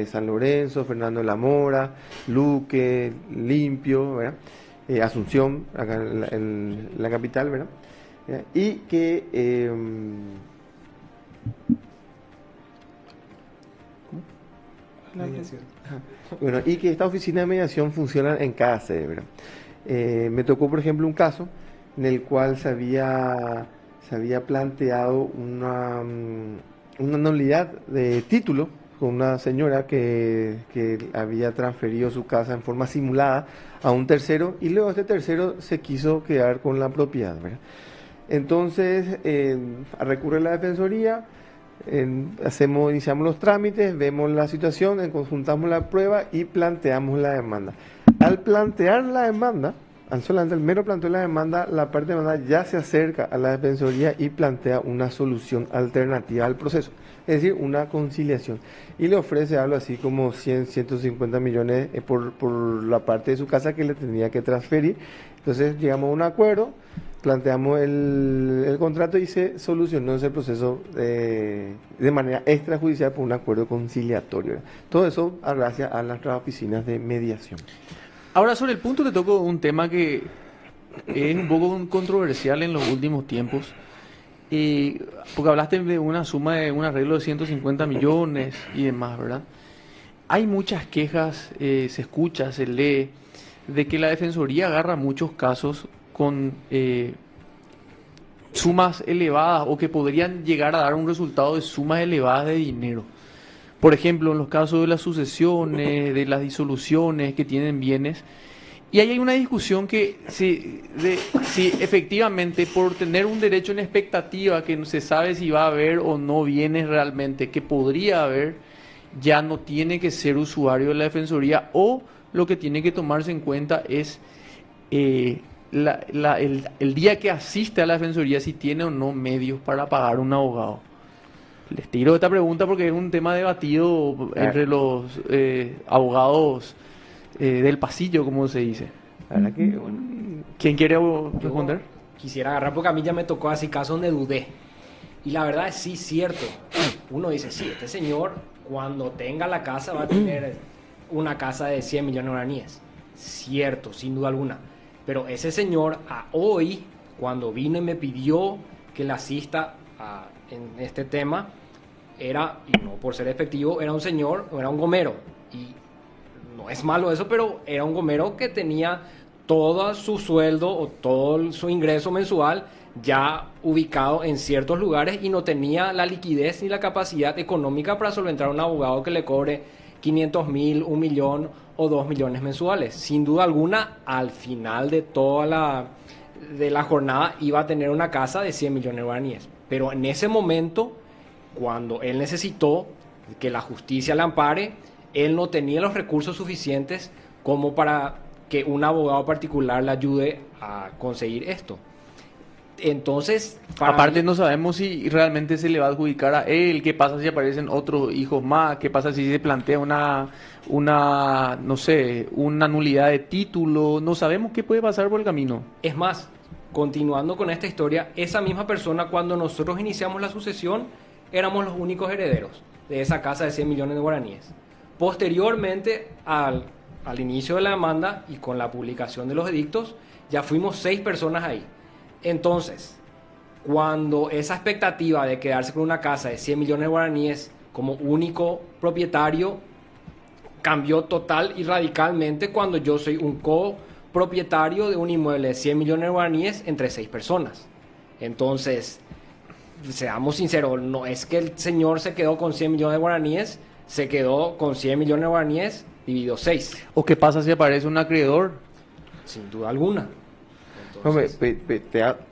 San Lorenzo, Fernando de la Mora, Luque, Limpio, ¿verdad? Asunción, acá en la capital, ¿verdad? Y que... Bueno, y que esta oficina de mediación funciona en cada sede, ¿verdad? Me tocó, por ejemplo, un caso en el cual se había planteado una nulidad de título con una señora que había transferido su casa en forma simulada a un tercero, y luego este tercero se quiso quedar con la propiedad, ¿verdad? Entonces, recurre a la Defensoría. Iniciamos los trámites, vemos la situación, conjuntamos la prueba y planteamos la demanda. Al plantear la demanda, solamente el mero planteo de la demanda, la parte de demanda ya se acerca a la Defensoría y plantea una solución alternativa al proceso, es decir, una conciliación, y le ofrece algo así como 150 millones por la parte de su casa que le tendría que transferir. Entonces llegamos a un acuerdo, planteamos el contrato y se solucionó ese proceso de manera extrajudicial por un acuerdo conciliatorio, ¿verdad? Todo eso gracias a nuestras oficinas de mediación. Ahora, sobre el punto te toco un tema que es un poco controversial en los últimos tiempos, porque hablaste de una suma de un arreglo de 150 millones y demás, ¿verdad? Hay muchas quejas, se escucha, se lee, de que la Defensoría agarra muchos casos con sumas elevadas o que podrían llegar a dar un resultado de sumas elevadas de dinero. Por ejemplo, en los casos de las sucesiones, de las disoluciones que tienen bienes. Y ahí hay una discusión que si efectivamente por tener un derecho en expectativa que no se sabe si va a haber o no bienes realmente, que podría haber, ya no tiene que ser usuario de la Defensoría, o lo que tiene que tomarse en cuenta es el día que asiste a la Defensoría, si tiene o no medios para pagar un abogado. Les tiro esta pregunta porque es un tema debatido entre los abogados del pasillo, como se dice. ¿Verdad que, ¿Quién quiere responder? Yo quisiera agarrar porque a mí ya me tocó así casos donde dudé. Y la verdad es sí, cierto. Uno dice, sí, este señor cuando tenga la casa va a tener una casa de 100 millones de guaraníes. Cierto, sin duda alguna. Pero ese señor a hoy, cuando vino y me pidió que le asista en este tema, era, y no por ser despectivo, era un señor, era un gomero. Y no es malo eso, pero era un gomero que tenía todo su sueldo o todo su ingreso mensual ya ubicado en ciertos lugares y no tenía la liquidez ni la capacidad económica para solventar a un abogado que le cobre 500.000, 1 millón o 2 millones mensuales. Sin duda alguna, al final de toda la jornada iba a tener una casa de 100 millones de guaraníes. Pero en ese momento, cuando él necesitó que la justicia le ampare, él no tenía los recursos suficientes como para que un abogado particular le ayude a conseguir esto. Entonces, aparte no sabemos si realmente se le va a adjudicar a él, qué pasa si aparecen otros hijos más, qué pasa si se plantea no sé, una nulidad de título, no sabemos qué puede pasar por el camino. Es más, continuando con esta historia, esa misma persona, cuando nosotros iniciamos la sucesión, éramos los únicos herederos de esa casa de 100 millones de guaraníes. Posteriormente al inicio de la demanda y con la publicación de los edictos, ya fuimos 6 personas ahí. Entonces, cuando esa expectativa de quedarse con una casa de 100 millones de guaraníes como único propietario cambió total y radicalmente cuando yo soy un copropietario de un inmueble de 100 millones de guaraníes entre 6 personas. Entonces, seamos sinceros, no es que el señor se quedó con 100 millones de guaraníes, se quedó con 100 millones de guaraníes dividido 6. ¿O qué pasa si aparece un acreedor? Sin duda alguna. Entonces,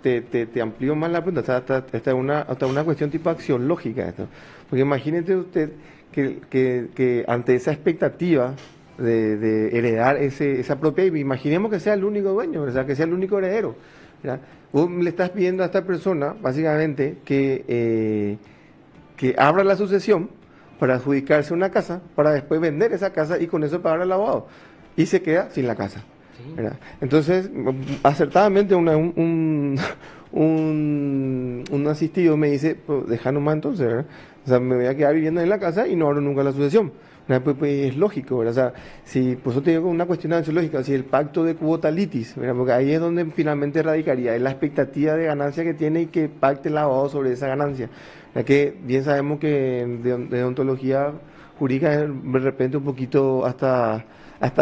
te amplío más la pregunta, esta es una cuestión tipo axiológica esto. Porque imagínate usted que ante esa expectativa de heredar esa propiedad, imaginemos que sea el único dueño, o sea, que sea el único heredero, ¿verdad? Vos le estás pidiendo a esta persona, básicamente, que abra la sucesión para adjudicarse una casa, para después vender esa casa y con eso pagar al abogado. Y se queda sin la casa. ¿Verdad? Entonces, acertadamente un asistido me dice, pues, deja nomás entonces, ¿verdad? O sea, me voy a quedar viviendo en la casa y no abro nunca la sucesión. Pues es lógico, ¿verdad? O sea, si, pues yo te digo una cuestión axiológica, si el pacto de cuota litis, ¿verdad? Porque ahí es donde finalmente radicaría, es la expectativa de ganancia que tiene y que pacte el abogado sobre esa ganancia. Ya que bien sabemos que de ontología jurídica es de repente un poquito hasta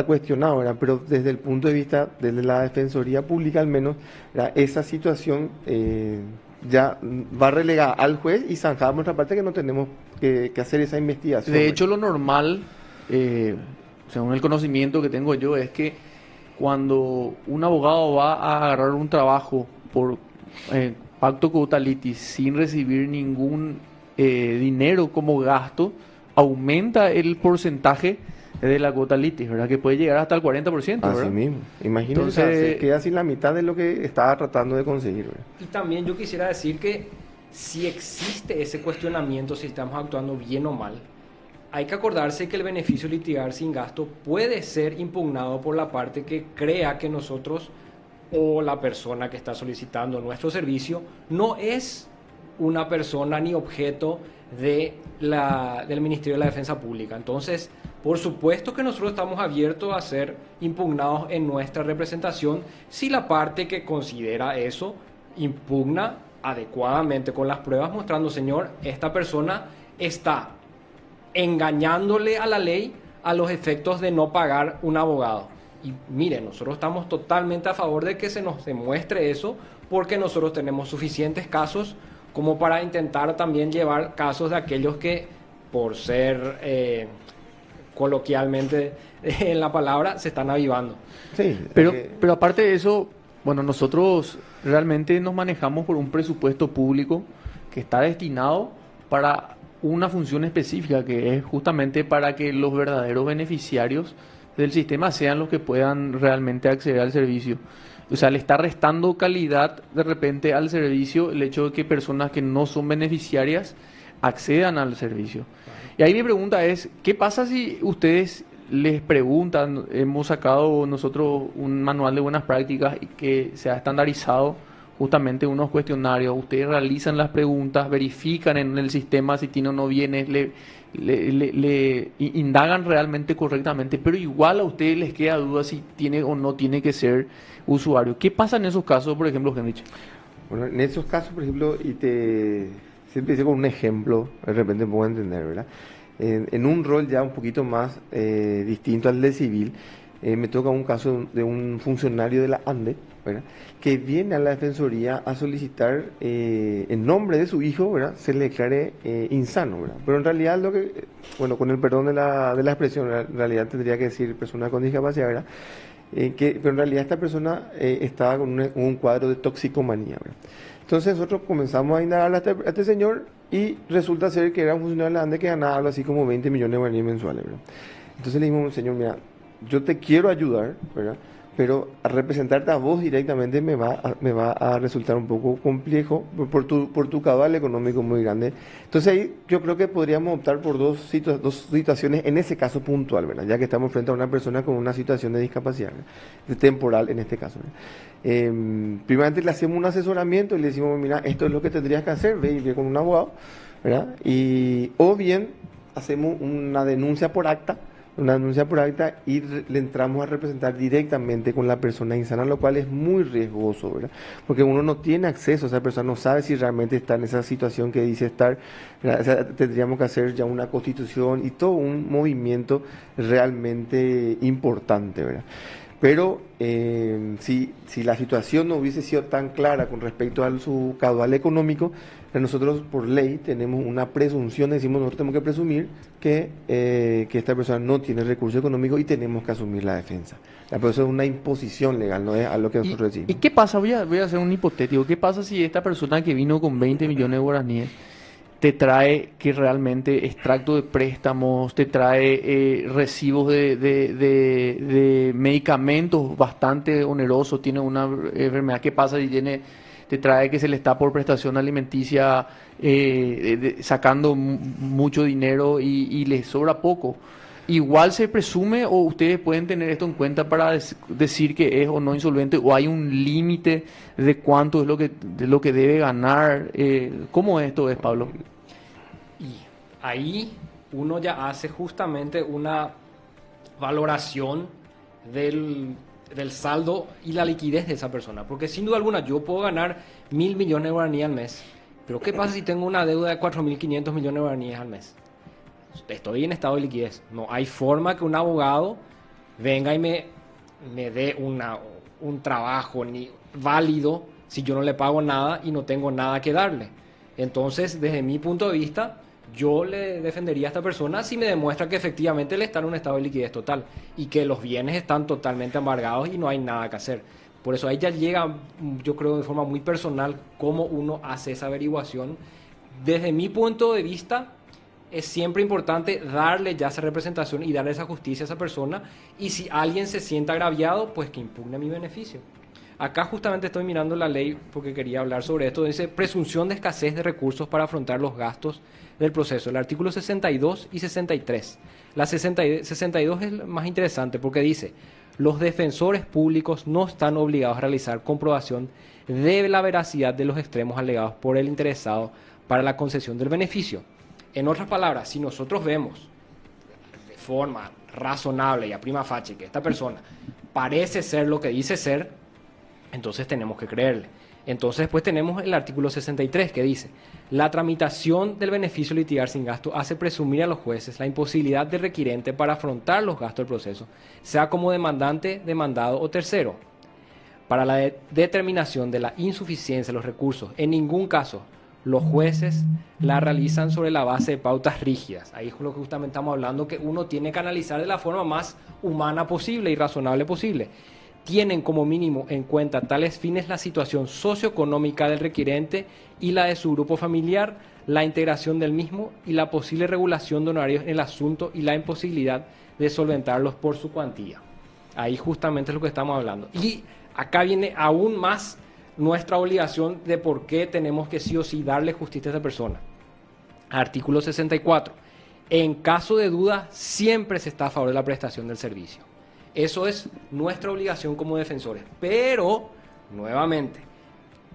cuestionado, ¿verdad? Pero desde el punto de vista, desde la Defensoría Pública al menos, ¿verdad? Esa situación ya va relegada al juez y zanjada por nuestra parte que no tenemos que hacer esa investigación. De hecho, lo normal, según el conocimiento que tengo yo, es que cuando un abogado va a agarrar un trabajo por pacto cuota litis sin recibir ningún dinero como gasto, aumenta el porcentaje de la cuota litis, ¿verdad? Que puede llegar hasta el 40%, ¿verdad? Así mismo. Imagínense, entonces, se queda sin la mitad de lo que estaba tratando de conseguir, ¿verdad? Y también yo quisiera decir que si existe ese cuestionamiento, si estamos actuando bien o mal, hay que acordarse que el beneficio de litigar sin gasto puede ser impugnado por la parte que crea que nosotros o la persona que está solicitando nuestro servicio no es una persona ni objeto del Ministerio de la Defensa Pública. Entonces, por supuesto que nosotros estamos abiertos a ser impugnados en nuestra representación si la parte que considera eso impugna adecuadamente con las pruebas, mostrando, señor, esta persona está engañándole a la ley a los efectos de no pagar un abogado. Y miren, nosotros estamos totalmente a favor de que se nos demuestre eso, porque nosotros tenemos suficientes casos como para intentar también llevar casos de aquellos que, por ser coloquialmente en la palabra, se están avivando. Sí, Pero aparte de eso, bueno, nosotros realmente nos manejamos por un presupuesto público que está destinado para una función específica, que es justamente para que los verdaderos beneficiarios del sistema sean los que puedan realmente acceder al servicio. O sea, le está restando calidad de repente al servicio el hecho de que personas que no son beneficiarias accedan al servicio. Y ahí mi pregunta es, ¿qué pasa si ustedes les preguntan? Hemos sacado nosotros un manual de buenas prácticas que se ha estandarizado justamente unos cuestionarios. Ustedes realizan las preguntas, verifican en el sistema si tiene o no bienes, le indagan realmente correctamente, pero igual a ustedes les queda duda si tiene o no tiene que ser usuario. ¿Qué pasa en esos casos, por ejemplo, Henrich? Bueno, en esos casos, por ejemplo, siempre hice con un ejemplo, de repente puedo entender, ¿verdad? En un rol ya un poquito más distinto al de civil, me toca un caso de un funcionario de la ANDE, ¿verdad?, que viene a la Defensoría a solicitar en nombre de su hijo, ¿verdad?, se le declare insano, ¿verdad? Pero en realidad bueno, con el perdón de la expresión, en realidad tendría que decir persona con discapacidad, ¿verdad?, pero en realidad esta persona estaba con un cuadro de toxicomanía, ¿verdad? Entonces nosotros comenzamos a indagar a este señor y resulta ser que era un funcionario de la ANDE que ganaba algo así como 20 millones de guaraníes mensuales, ¿verdad? Entonces le dijimos, señor, mira, yo te quiero ayudar, ¿verdad?, pero a representarte a vos directamente me va a resultar un poco complejo por tu caudal económico muy grande. Entonces ahí yo creo que podríamos optar por dos situaciones en ese caso puntual, ¿verdad?, ya que estamos frente a una persona con una situación de discapacidad, ¿verdad?, temporal en este caso, ¿verdad? Primeramente le hacemos un asesoramiento y le decimos, mira, esto es lo que tendrías que hacer, ve con un abogado, ¿verdad? O bien hacemos una denuncia por acta y le entramos a representar directamente con la persona insana, lo cual es muy riesgoso, ¿verdad? Porque uno no tiene acceso, esa persona no sabe si realmente está en esa situación que dice estar, ¿verdad? O sea, tendríamos que hacer ya una constitución y todo un movimiento realmente importante, ¿verdad? Pero si la situación no hubiese sido tan clara con respecto a su caudal económico, nosotros por ley tenemos una presunción, decimos nosotros tenemos que presumir que esta persona no tiene recursos económicos y tenemos que asumir la defensa. Pero eso es una imposición legal, no es a lo que nosotros decimos. ¿Y qué pasa? Voy a hacer un hipotético. ¿Qué pasa si esta persona que vino con 20 millones de guaraníes te trae que realmente extracto de préstamos, te trae recibos de medicamentos bastante onerosos, tiene una enfermedad? ¿Qué pasa si te trae que se le está por prestación alimenticia sacando mucho dinero y le sobra poco? ¿Igual se presume o ustedes pueden tener esto en cuenta para decir que es o no insolvente, o hay un límite de cuánto es lo que debe ganar? ¿Cómo esto es, Pablo? Y ahí uno ya hace justamente una valoración del saldo y la liquidez de esa persona, porque sin duda alguna yo puedo ganar 1.000 millones de guaraníes al mes, pero ¿qué pasa si tengo una deuda de 4.500 millones de guaraníes al mes? Estoy en estado de liquidez. No hay forma que un abogado venga y me dé un trabajo ni válido si yo no le pago nada y no tengo nada que darle. Entonces, desde mi punto de vista, yo le defendería a esta persona si me demuestra que efectivamente él está en un estado de liquidez total y que los bienes están totalmente embargados y no hay nada que hacer. Por eso ahí ya llega, yo creo, de forma muy personal cómo uno hace esa averiguación. Desde mi punto de vista, es siempre importante darle ya esa representación y darle esa justicia a esa persona, y si alguien se siente agraviado, pues que impugne mi beneficio. Acá justamente estoy mirando la ley porque quería hablar sobre esto. Dice presunción de escasez de recursos para afrontar los gastos del proceso. El artículo 62 y 63. La 62 es más interesante porque dice: los defensores públicos no están obligados a realizar comprobación de la veracidad de los extremos alegados por el interesado para la concesión del beneficio. En otras palabras, si nosotros vemos de forma razonable y a prima facie que esta persona parece ser lo que dice ser, Entonces tenemos que creerle. Entonces después tenemos el artículo 63 que dice: la tramitación del beneficio litigar sin gasto hace presumir a los jueces la imposibilidad del requirente para afrontar los gastos del proceso, sea como demandante, demandado o tercero. Para la determinación de la insuficiencia de los recursos, en ningún caso los jueces la realizan sobre la base de pautas rígidas. Ahí es lo que justamente estamos hablando, que uno tiene que analizar de la forma más humana posible y razonable posible. Tienen como mínimo en cuenta tales fines la situación socioeconómica del requirente y la de su grupo familiar, la integración del mismo y la posible regulación de honorarios en el asunto y la imposibilidad de solventarlos por su cuantía. Ahí justamente es lo que estamos hablando. Y acá viene aún más nuestra obligación de por qué tenemos que sí o sí darle justicia a esa persona. Artículo 64. En caso de duda, siempre se está a favor de la prestación del servicio. Eso es nuestra obligación como defensores. Pero, nuevamente,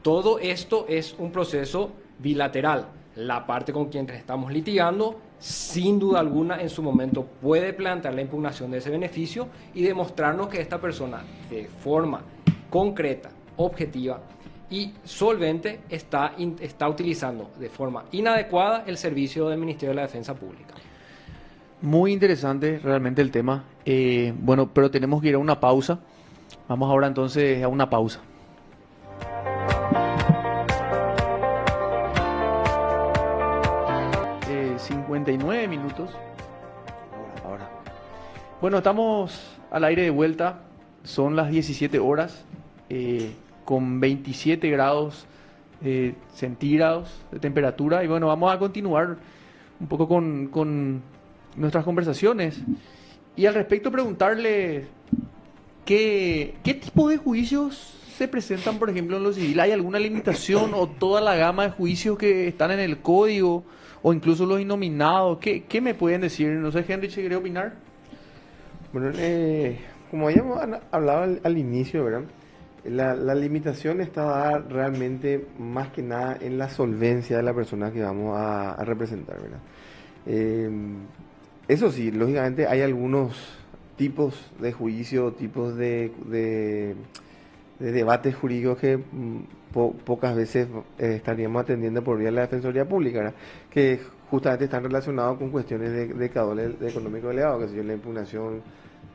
todo esto es un proceso bilateral. La parte con quien estamos litigando, sin duda alguna, en su momento puede plantear la impugnación de ese beneficio y demostrarnos que esta persona, de forma concreta, objetiva y solvente, está utilizando de forma inadecuada el servicio del Ministerio de la Defensa Pública. Muy interesante realmente el tema. Bueno, pero tenemos que ir a una pausa. Vamos ahora entonces a una pausa. Eh, 59 minutos. Ahora. Bueno, estamos al aire de vuelta. Son las 17 horas. Con 27 grados centígrados de temperatura. Y bueno, vamos a continuar un poco con nuestras conversaciones. Y al respecto preguntarle qué tipo de juicios se presentan, por ejemplo, en lo civil. ¿Hay alguna limitación o toda la gama de juicios que están en el código o incluso los innominados? ¿Qué me pueden decir? No sé, Henry, ¿se quiere opinar? Bueno, como habíamos hablado al inicio, ¿verdad? La limitación está realmente más que nada en la solvencia de la persona que vamos a representar, ¿verdad? Eso sí, lógicamente hay algunos tipos de juicio, tipos de debates jurídicos que pocas veces estaríamos atendiendo por vía de la Defensoría Pública, ¿verdad? Que justamente están relacionados con cuestiones de caudal económico elevado, que es la impugnación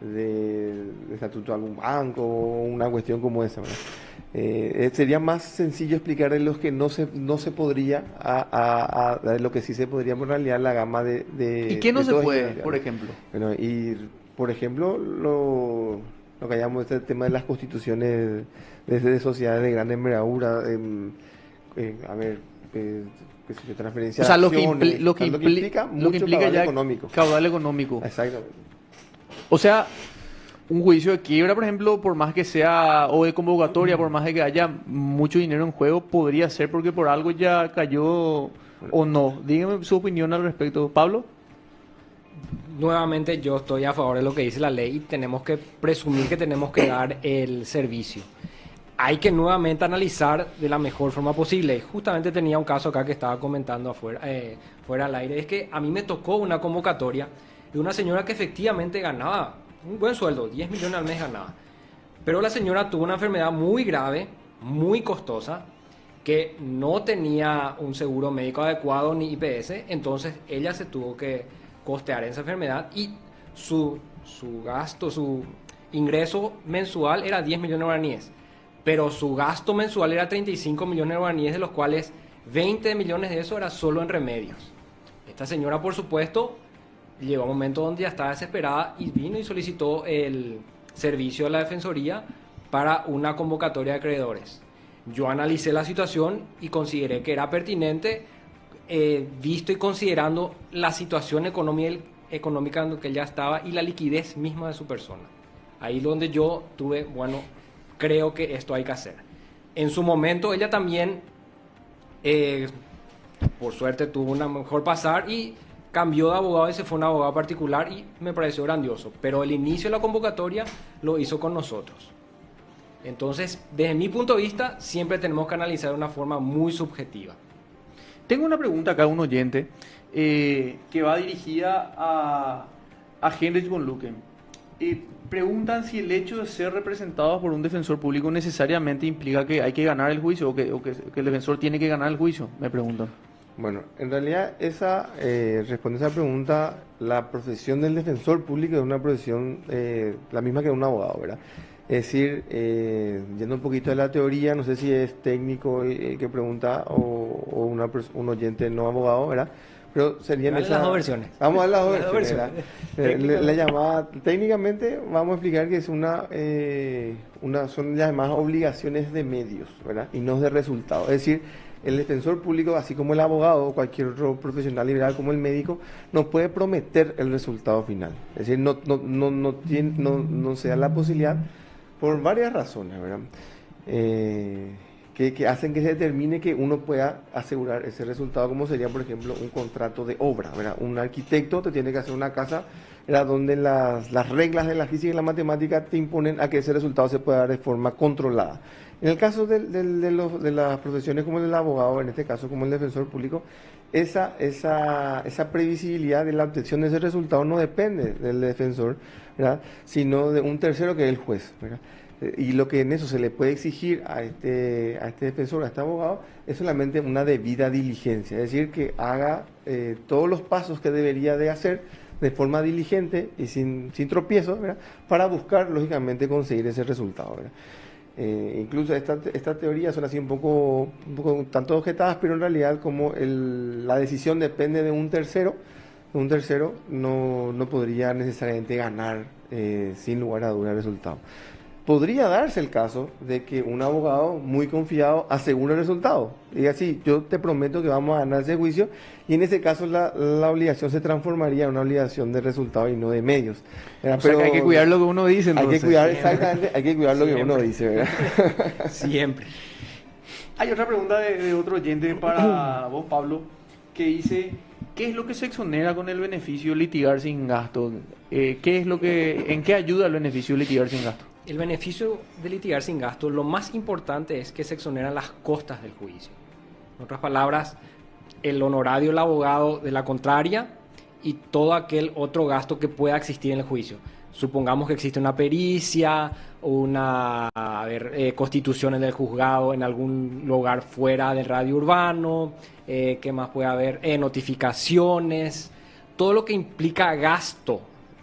de estatuto de algún banco o una cuestión como esa, ¿verdad? Sería más sencillo explicar de los que no se podría de lo que sí se podría en realidad la gama de ¿Y qué no de se todos puede, ellos, por ejemplo? bueno, y por ejemplo lo que llamamos este tema de las constituciones de sociedades de gran envergadura, a ver, transferencia O sea, de acciones, lo que implica caudal ya económico. caudal económico. Exactamente. O sea, un juicio de quiebra, por ejemplo, por más que sea, o de convocatoria, por más de que haya mucho dinero en juego, podría ser porque por algo ya cayó o no. Dígame su opinión al respecto, Pablo. Nuevamente yo estoy a favor de lo que dice la ley y tenemos que presumir que tenemos que dar el servicio. Hay que nuevamente analizar de la mejor forma posible. Justamente tenía un caso acá que estaba comentando fuera al aire. Es que a mí me tocó una convocatoria de una señora que efectivamente ganaba un buen sueldo, 10 millones al mes ganaba. Pero la señora tuvo una enfermedad muy grave, muy costosa, que no tenía un seguro médico adecuado ni IPS, entonces ella se tuvo que costear esa enfermedad y su gasto, su ingreso mensual era 10 millones de guaraníes, pero su gasto mensual era 35 millones de guaraníes, de los cuales 20 millones de eso era solo en remedios. Esta señora, por supuesto, llegó a un momento donde ya estaba desesperada y vino y solicitó el servicio de la Defensoría para una convocatoria de acreedores. Yo analicé la situación y consideré que era pertinente, visto y considerando la situación económica en la que ella estaba y la liquidez misma de su persona. Ahí donde yo tuve, bueno, creo que esto hay que hacer. En su momento ella también, por suerte, tuvo una mejor pasar y cambió de abogado y se fue a un abogado particular y me pareció grandioso. Pero el inicio de la convocatoria lo hizo con nosotros. Entonces, desde mi punto de vista, siempre tenemos que analizar de una forma muy subjetiva. Tengo una pregunta acá, un oyente, que va dirigida a Heinrich von Lucke. Preguntan si el hecho de ser representados por un defensor público necesariamente implica que hay que ganar el juicio o que el defensor tiene que ganar el juicio, me preguntan. Bueno, en realidad responde a esa pregunta, la profesión del defensor público es una profesión la misma que de un abogado, ¿verdad? Es decir, yendo un poquito de la teoría, no sé si es técnico el que pregunta o un oyente no abogado, ¿verdad? Pero serían las dos versiones. Vamos a las dos versiones. La llamada, técnicamente, vamos a explicar que es son las llamadas obligaciones de medios, ¿verdad? Y no de resultados. Es decir, el defensor público, así como el abogado o cualquier otro profesional liberal como el médico, no puede prometer el resultado final. Es decir, no se da la posibilidad por varias razones, ¿verdad? Que hacen que se determine que uno pueda asegurar ese resultado, como sería, por ejemplo, un contrato de obra, ¿verdad? Un arquitecto te tiene que hacer una casa, ¿verdad?, donde las reglas de la física y la matemática te imponen a que ese resultado se pueda dar de forma controlada. En el caso de las profesiones como el del abogado, en este caso como el defensor público, esa previsibilidad de la obtención de ese resultado no depende del defensor, ¿verdad?, sino de un tercero que es el juez, ¿verdad? Y lo que en eso se le puede exigir a este defensor, a este abogado, es solamente una debida diligencia, es decir, que haga todos los pasos que debería de hacer de forma diligente y sin tropiezo, ¿verdad?, para buscar, lógicamente, conseguir ese resultado, ¿verdad? Incluso estas teorías son así un poco tanto objetadas, pero en realidad como la decisión depende de un tercero no podría necesariamente ganar sin lugar a duda el resultado. Podría darse el caso de que un abogado muy confiado asegure el resultado. Diga, sí, yo te prometo que vamos a ganar ese juicio, y en ese caso la obligación se transformaría en una obligación de resultado y no de medios. O sea, que hay que cuidar lo que uno dice, entonces. Hay que cuidar, exactamente, hay que cuidar lo que uno dice, ¿verdad? Siempre. Hay otra pregunta de otro oyente para vos, Pablo, que dice: ¿qué es lo que se exonera con el beneficio de litigar sin gasto? ¿En qué ayuda el beneficio de litigar sin gasto? El beneficio de litigar sin gasto, lo más importante es que se exoneran las costas del juicio. En otras palabras, el honorario del abogado de la contraria y todo aquel otro gasto que pueda existir en el juicio. Supongamos que existe una pericia, una constitución en el juzgado en algún lugar fuera del radio urbano, ¿qué más puede haber? Notificaciones, todo lo que implica gasto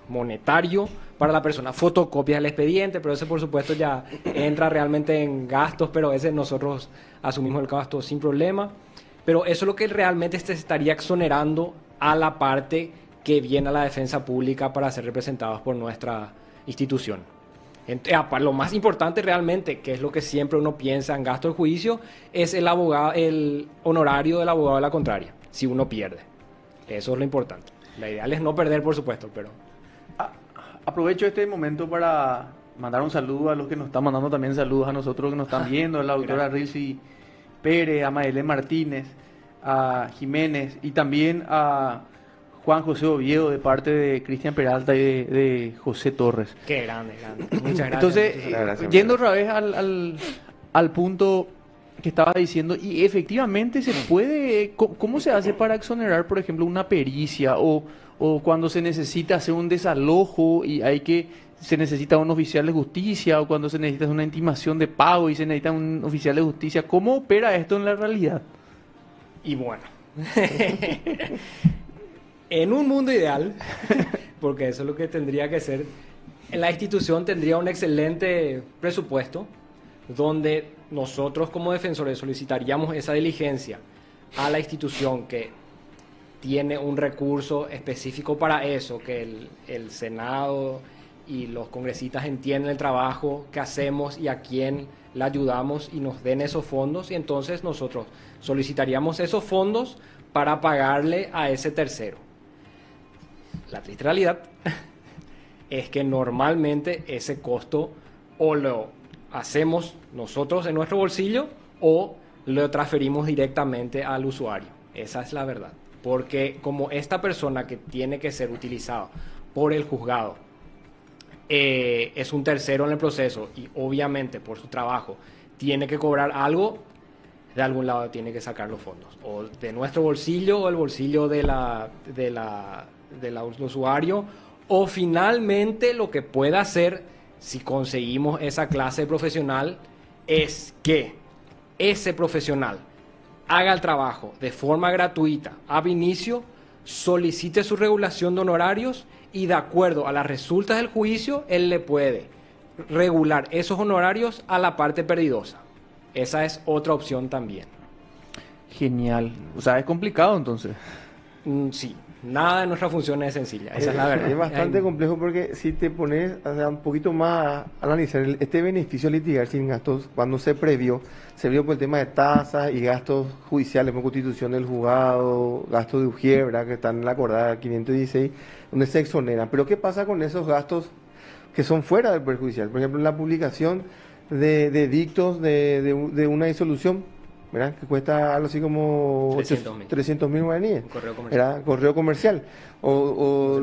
monetario para la persona, fotocopias del expediente, pero ese por supuesto ya entra realmente en gastos, pero ese nosotros asumimos el gasto sin problema. Pero eso es lo que realmente se estaría exonerando a la parte que viene a la defensa pública para ser representados por nuestra institución. Lo más importante realmente, que es lo que siempre uno piensa en gasto del juicio, es el honorario del abogado de la contraria, si uno pierde. Eso es lo importante. La ideal es no perder, por supuesto, pero... Aprovecho este momento para mandar un saludo a los que nos están mandando también saludos a nosotros que nos están viendo, a la doctora Rilsi Pérez, a Madelén Martínez, a Jiménez y también a Juan José Oviedo de parte de Cristian Peralta y de José Torres. Qué grande. Muchas gracias. Entonces, yendo otra vez al punto que estaba diciendo, y efectivamente se puede, ¿cómo se hace para exonerar, por ejemplo, una pericia o cuando se necesita hacer un desalojo y se necesita un oficial de justicia, o cuando se necesita una intimación de pago y se necesita un oficial de justicia? ¿Cómo opera esto en la realidad? Y bueno, en un mundo ideal, porque eso es lo que tendría que ser, la institución tendría un excelente presupuesto donde nosotros como defensores solicitaríamos esa diligencia a la institución que tiene un recurso específico para eso, que el Senado y los congresistas entienden el trabajo que hacemos y a quién le ayudamos y nos den esos fondos, y entonces nosotros solicitaríamos esos fondos para pagarle a ese tercero. La triste realidad es que normalmente ese costo o lo hacemos nosotros en nuestro bolsillo o lo transferimos directamente al usuario. Esa es la verdad. Porque como esta persona que tiene que ser utilizada por el juzgado es un tercero en el proceso y obviamente por su trabajo tiene que cobrar algo, de algún lado tiene que sacar los fondos. O de nuestro bolsillo o el bolsillo del usuario, O finalmente lo que pueda hacer, si conseguimos esa clase profesional, es que ese profesional haga el trabajo de forma gratuita, ab inicio, solicite su regulación de honorarios y de acuerdo a las resultas del juicio, él le puede regular esos honorarios a la parte perdidosa. Esa es otra opción también. Genial. O sea, es complicado entonces. Sí, nada de nuestra función es sencilla, esa es la verdad. Es bastante complejo porque si te pones un poquito más a analizar este beneficio de litigar sin gastos, cuando se vio por el tema de tasas y gastos judiciales, por constitución del juzgado, gastos de ujier, ¿verdad?, que están en la acordada 516, donde se exoneran. Pero ¿qué pasa con esos gastos que son fuera del Poder Judicial? Por ejemplo, la publicación de dictos de una disolución, ¿verdad?, que cuesta algo así como 300.000 guaraníes. Correo comercial. Correo comercial. O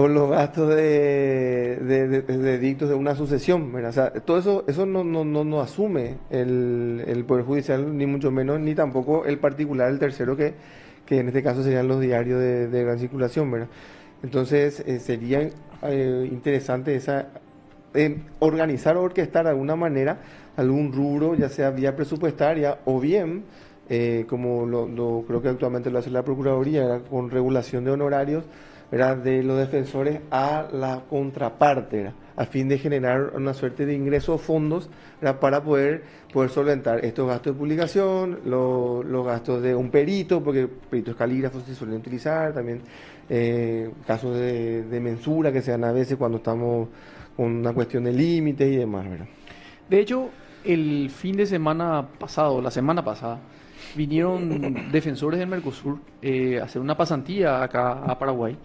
los gastos de dictos de una sucesión, ¿verdad? O sea, todo eso no asume el Poder Judicial, ni mucho menos, ni tampoco el particular, el tercero, que en este caso serían los diarios de gran circulación, ¿verdad? Entonces, sería interesante organizar o orquestar de alguna manera algún rubro, ya sea vía presupuestaria o bien, como lo creo que actualmente lo hace la Procuraduría, ¿verdad?, con regulación de honorarios, ¿verdad?, de los defensores a la contraparte, ¿verdad?, a fin de generar una suerte de ingresos o fondos, ¿verdad?, para poder solventar estos gastos de publicación, los gastos de un perito, porque peritos calígrafos se suelen utilizar, también casos de mensura que se dan a veces cuando estamos con una cuestión de límites y demás, ¿verdad? De hecho, el fin de semana pasado, la semana pasada, vinieron defensores del Mercosur a hacer una pasantía acá a Paraguay,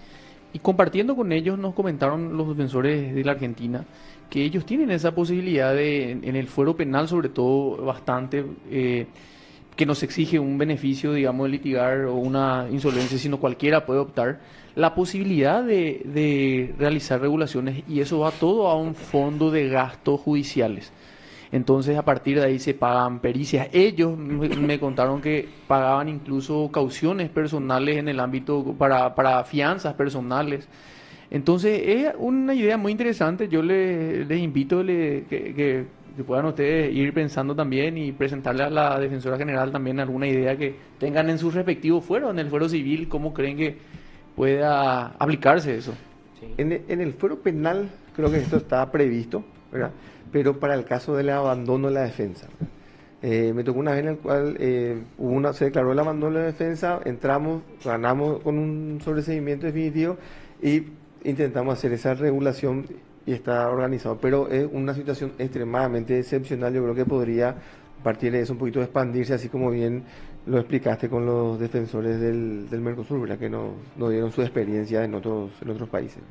y compartiendo con ellos nos comentaron los defensores de la Argentina que ellos tienen esa posibilidad en el fuero penal, sobre todo bastante, que no se exige un beneficio, digamos, de litigar o una insolvencia, sino cualquiera puede optar, la posibilidad de realizar regulaciones, y eso va todo a un fondo de gastos judiciales. Entonces, a partir de ahí se pagan pericias. Ellos me contaron que pagaban incluso cauciones personales en el ámbito para fianzas personales. Entonces, es una idea muy interesante. Yo les invito que puedan ustedes ir pensando también y presentarle a la Defensora General también alguna idea que tengan en sus respectivos fueros, en el fuero civil, cómo creen que pueda aplicarse eso. Sí. En el fuero penal creo que esto está previsto, ¿verdad?, pero para el caso del abandono de la defensa. Me tocó una vez en el cual se declaró el abandono de la defensa, entramos, ganamos con un sobreseimiento definitivo y intentamos hacer esa regulación y está organizado, pero es una situación extremadamente excepcional. Yo creo que podría, a partir de eso, un poquito expandirse, así como bien lo explicaste con los defensores del Mercosur, ¿verdad?, que nos dieron su experiencia en otros países.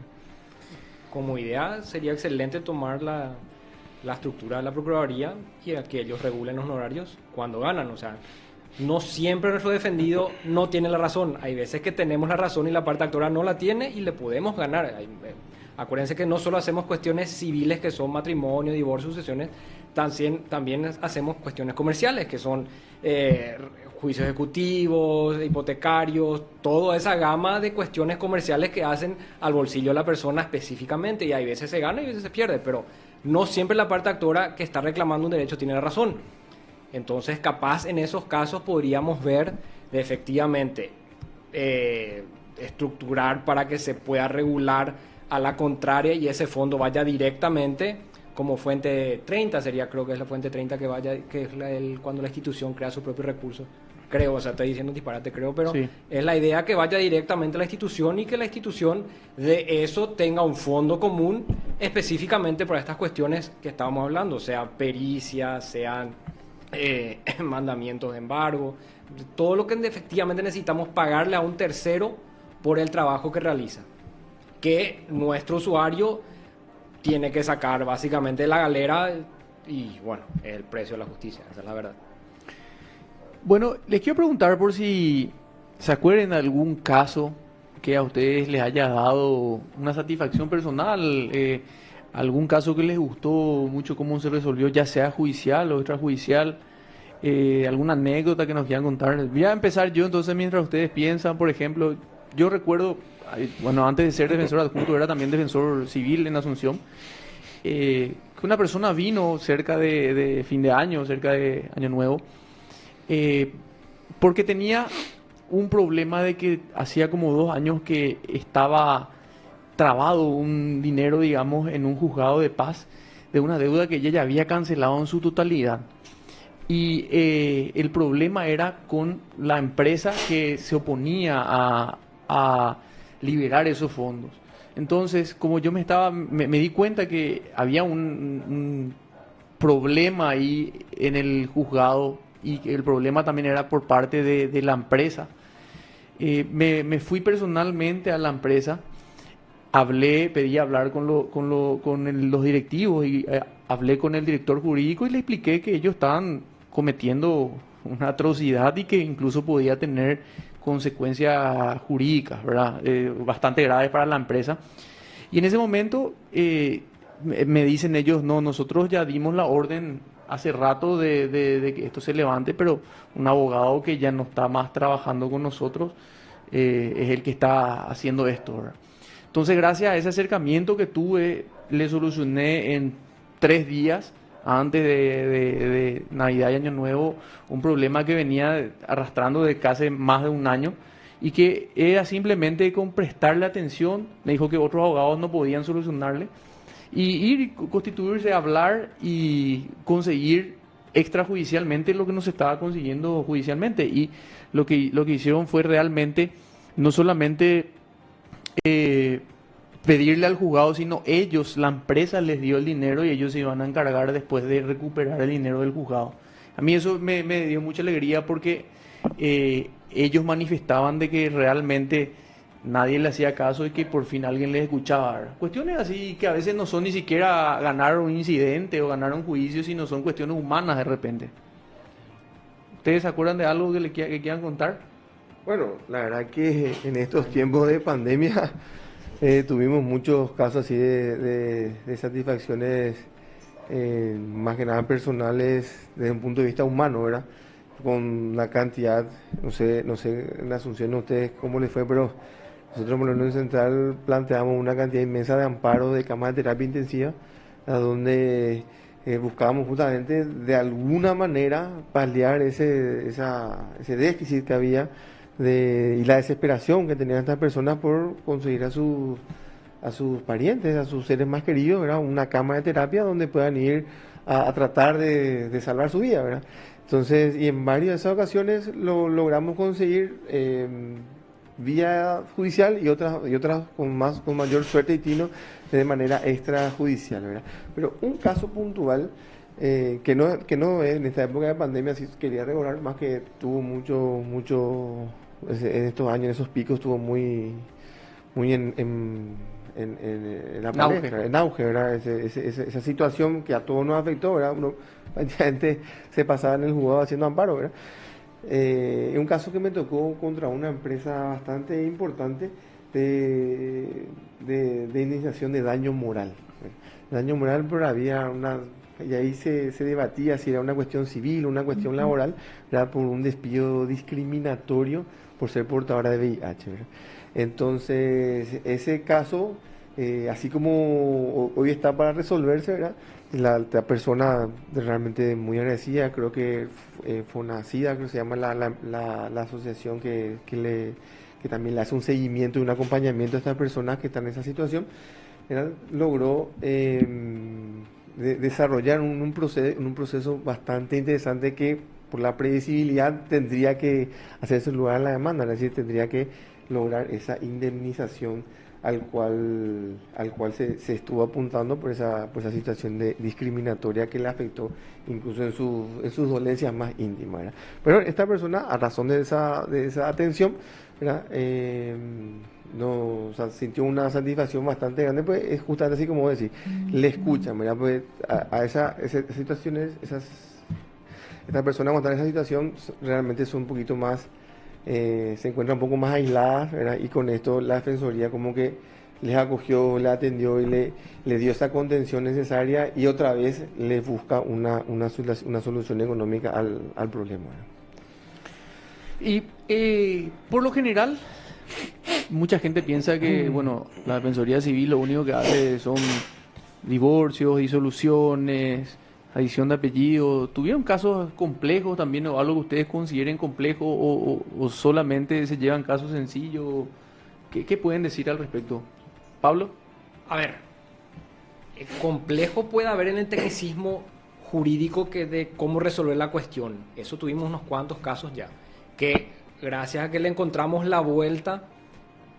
Como idea sería excelente tomar la estructura de la Procuraduría y a que ellos regulen los honorarios cuando ganan. O sea, no siempre nuestro defendido no tiene la razón. Hay veces que tenemos la razón y la parte actora no la tiene y le podemos ganar. Acuérdense que no solo hacemos cuestiones civiles que son matrimonio, divorcio, sucesiones, también hacemos cuestiones comerciales que son juicios ejecutivos, hipotecarios, toda esa gama de cuestiones comerciales que hacen al bolsillo de la persona específicamente, y hay veces se gana y a veces se pierde, pero no siempre la parte actora que está reclamando un derecho tiene la razón. Entonces, capaz en esos casos podríamos ver de efectivamente estructurar para que se pueda regular a la contraria y ese fondo vaya directamente como fuente 30, sería, creo que es la fuente 30 que vaya, que es cuando la institución crea su propio recurso. Creo, o sea, estoy diciendo disparate, creo, pero sí, es la idea que vaya directamente a la institución y que la institución de eso tenga un fondo común específicamente para estas cuestiones que estábamos hablando, sea pericia, sean mandamientos de embargo, todo lo que efectivamente necesitamos pagarle a un tercero por el trabajo que realiza, que nuestro usuario tiene que sacar básicamente de la galera, y bueno, es el precio de la justicia, esa es la verdad. Bueno, les quiero preguntar por si se acuerdan de algún caso que a ustedes les haya dado una satisfacción personal, algún caso que les gustó mucho cómo se resolvió, ya sea judicial o extrajudicial, alguna anécdota que nos quieran contar. Voy a empezar yo, entonces, mientras ustedes piensan. Por ejemplo, yo recuerdo, bueno, antes de ser defensor adjunto era también defensor civil en Asunción, que una persona vino cerca de fin de año, cerca de Año Nuevo, porque tenía un problema de que hacía como 2 años que estaba trabado un dinero, digamos, en un juzgado de paz de una deuda que ella ya había cancelado en su totalidad. Y el problema era con la empresa que se oponía a liberar esos fondos. Entonces, como yo me di cuenta que había un problema ahí en el juzgado y que el problema también era por parte de la empresa, me fui personalmente a la empresa, pedí hablar con los directivos y hablé con el director jurídico y le expliqué que ellos estaban cometiendo una atrocidad y que incluso podía tener consecuencias jurídicas, ¿verdad? Bastante graves para la empresa. Y en ese momento me dicen ellos, no, nosotros ya dimos la orden hace rato de que esto se levante, pero un abogado que ya no está más trabajando con nosotros es el que está haciendo esto, ¿verdad? Entonces, gracias a ese acercamiento que tuve, le solucioné en 3 días, antes de Navidad y Año Nuevo, un problema que venía arrastrando de casi más de 1 año y que era simplemente con prestarle atención. Me dijo que otros abogados no podían solucionarle y ir, constituirse, hablar y conseguir extrajudicialmente lo que no se estaba consiguiendo judicialmente. Y lo que hicieron fue realmente no solamente pedirle al juzgado, sino ellos, la empresa les dio el dinero y ellos se iban a encargar después de recuperar el dinero del juzgado. A mí eso me dio mucha alegría porque ellos manifestaban de que realmente nadie le hacía caso y que por fin alguien les escuchaba, ¿verdad? Cuestiones así que a veces no son ni siquiera ganar un incidente o ganar un juicio, sino son cuestiones humanas de repente. ¿Ustedes se acuerdan de algo que quieran contar? Bueno, la verdad que en estos tiempos de pandemia tuvimos muchos casos así de satisfacciones, más que nada personales, desde un punto de vista humano, ¿verdad? Con la cantidad, no sé en la Asunción a ustedes cómo les fue, pero nosotros por lo menos en Central planteamos una cantidad inmensa de amparos de camas de terapia intensiva, a donde buscábamos justamente de alguna manera paliar ese déficit que había y la desesperación que tenían estas personas por conseguir a sus parientes, a sus seres más queridos, ¿verdad? Una cama de terapia donde puedan ir a tratar de salvar su vida, ¿verdad? Entonces, y en varias de esas ocasiones lo logramos conseguir vía judicial y otras con mayor suerte y tino de manera extrajudicial, ¿verdad? Pero un caso puntual que no es en esta época de pandemia, sí quería recordar más que tuvo mucho en estos años, en esos picos, estuvo muy en la palestra, en auge, ¿verdad? Esa situación que a todos nos afectó, ¿verdad? Uno prácticamente se pasaba en el juzgado haciendo amparo, ¿verdad? Un caso que me tocó contra una empresa bastante importante de indemnización de daño moral, ¿verdad? Daño moral, pero había y ahí se debatía si era una cuestión civil o una cuestión laboral, ¿verdad? Por un despido discriminatorio por ser portadora de VIH, ¿verdad? Entonces, ese caso, así como hoy está para resolverse, ¿verdad? La persona realmente muy agradecida, creo que FONACIDA, creo que se llama la asociación que también le hace un seguimiento y un acompañamiento a estas personas que están en esa situación, ¿verdad? Logró desarrollar un proceso bastante interesante que por la previsibilidad tendría que hacerse lugar a la demanda, es decir, tendría que lograr esa indemnización al cual se estuvo apuntando por esa situación discriminatoria que le afectó incluso en sus dolencias más íntimas, ¿verdad? Pero esta persona, a razón de esa atención, ¿verdad? Sintió una satisfacción bastante grande, pues es justamente así como decir, le escuchan, ¿verdad? Pues a esas situaciones, estas personas cuando están en esa situación realmente son un poquito más, se encuentran un poco más aisladas, ¿verdad? Y con esto la Defensoría como que les acogió, les atendió y le dio esa contención necesaria y otra vez les busca una solución económica al problema, ¿verdad? Y por lo general, mucha gente piensa que, bueno, la Defensoría Civil lo único que hace son divorcios, disoluciones, adición de apellido. ¿Tuvieron casos complejos también o algo que ustedes consideren complejo o solamente se llevan casos sencillos? ¿Qué pueden decir al respecto? Pablo. A ver, complejo puede haber en el tecnicismo jurídico que de cómo resolver la cuestión. Eso tuvimos unos cuantos casos ya, que gracias a que le encontramos la vuelta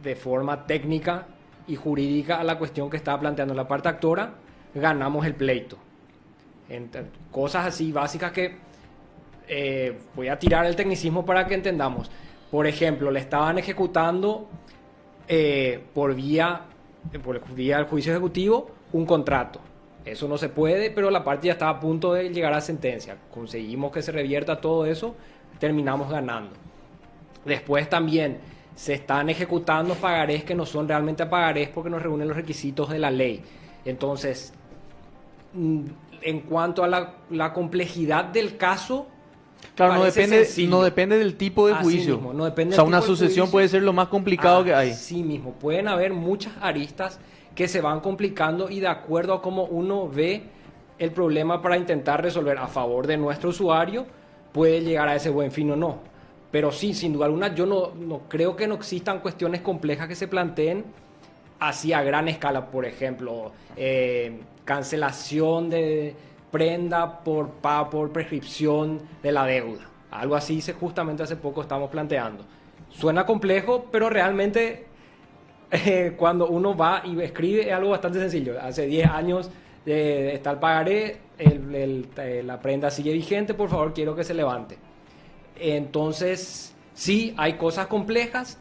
de forma técnica y jurídica a la cuestión que estaba planteando la parte actora, ganamos el pleito. Cosas así básicas que voy a tirar el tecnicismo para que entendamos. Por ejemplo, le estaban ejecutando por vía del juicio ejecutivo un contrato. Eso no se puede, pero la parte ya estaba a punto de llegar a sentencia. Conseguimos que se revierta todo eso, terminamos ganando. Después también se están ejecutando pagarés que no son realmente pagarés porque no reúnen los requisitos de la ley. Entonces, en cuanto a la complejidad del caso, claro, no depende del tipo de juicio. Mismo, no depende o sea, del una tipo de sucesión juicio. puede ser lo más complicado que hay. Sí mismo, pueden haber muchas aristas que se van complicando y de acuerdo a cómo uno ve el problema para intentar resolver a favor de nuestro usuario, puede llegar a ese buen fin o no. Pero sí, sin duda alguna, yo no creo que no existan cuestiones complejas que se planteen así a gran escala. Por ejemplo, cancelación de prenda por prescripción de la deuda. Algo así justamente hace poco estamos planteando. Suena complejo, pero realmente cuando uno va y escribe es algo bastante sencillo. Hace 10 años está el pagaré, la prenda sigue vigente, por favor quiero que se levante. Entonces, sí, hay cosas complejas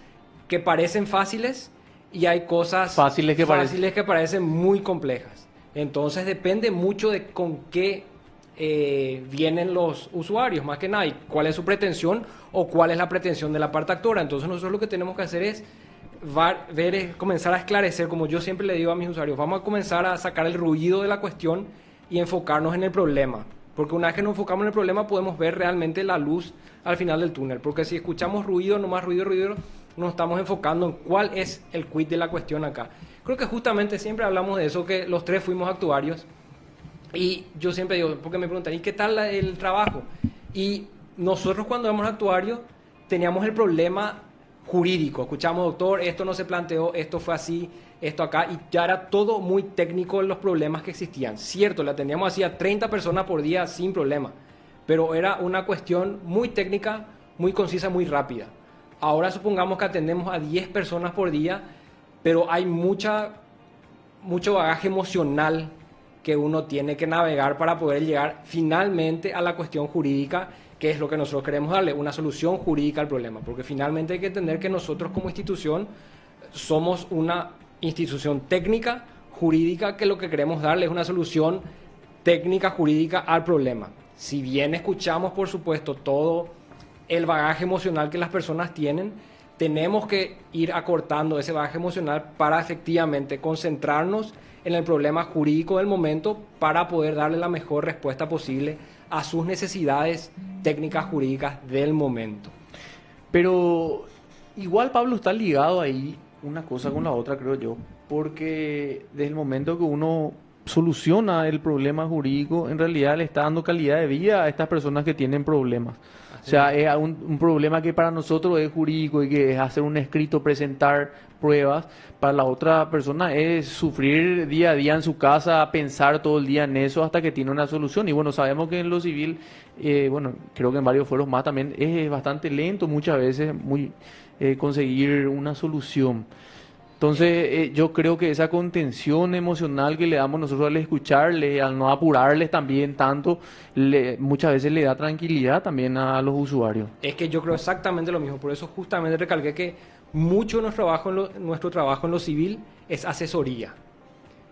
que parecen fáciles y hay cosas fáciles que parecen muy complejas. Entonces depende mucho de con qué vienen los usuarios, más que nada, y cuál es su pretensión o cuál es la pretensión de la parte actora. Entonces nosotros lo que tenemos que hacer es comenzar a esclarecer, como yo siempre le digo a mis usuarios, vamos a comenzar a sacar el ruido de la cuestión y enfocarnos en el problema. Porque una vez que nos enfocamos en el problema podemos ver realmente la luz al final del túnel. Porque si escuchamos ruido, nomás ruido, nos estamos enfocando en cuál es el quid de la cuestión acá. Creo que justamente siempre hablamos de eso, que los tres fuimos actuarios. Y yo siempre digo, porque me preguntan, ¿y qué tal el trabajo? Y nosotros cuando éramos actuarios teníamos el problema jurídico. Escuchamos, doctor, esto no se planteó, esto fue así, esto acá, y ya era todo muy técnico en los problemas que existían. Cierto, le atendíamos así a 30 personas por día sin problema, pero era una cuestión muy técnica, muy concisa, muy rápida. Ahora supongamos que atendemos a 10 personas por día, pero hay mucho bagaje emocional que uno tiene que navegar para poder llegar finalmente a la cuestión jurídica, que es lo que nosotros queremos darle, una solución jurídica al problema, porque finalmente hay que entender que nosotros como institución somos una institución técnica, jurídica, que lo que queremos darle es una solución técnica, jurídica al problema. Si bien escuchamos, por supuesto, todo el bagaje emocional que las personas tienen, tenemos que ir acortando ese bagaje emocional para efectivamente concentrarnos en el problema jurídico del momento para poder darle la mejor respuesta posible a sus necesidades técnicas jurídicas del momento. Pero igual, Pablo, está ligado ahí una cosa con la otra, creo yo, porque desde el momento que uno soluciona el problema jurídico, en realidad le está dando calidad de vida a estas personas que tienen problemas. O sea, es un problema que para nosotros es jurídico y que es hacer un escrito, presentar pruebas. Para la otra persona es sufrir día a día en su casa, pensar todo el día en eso hasta que tiene una solución. Y bueno, sabemos que en lo civil, bueno, creo que en varios foros más también es bastante lento muchas veces conseguir una solución. Entonces, yo creo que esa contención emocional que le damos nosotros al escucharles, al no apurarles también tanto, muchas veces le da tranquilidad también a los usuarios. Es que yo creo exactamente lo mismo, por eso justamente recalqué que mucho de nuestro trabajo en lo civil es asesoría.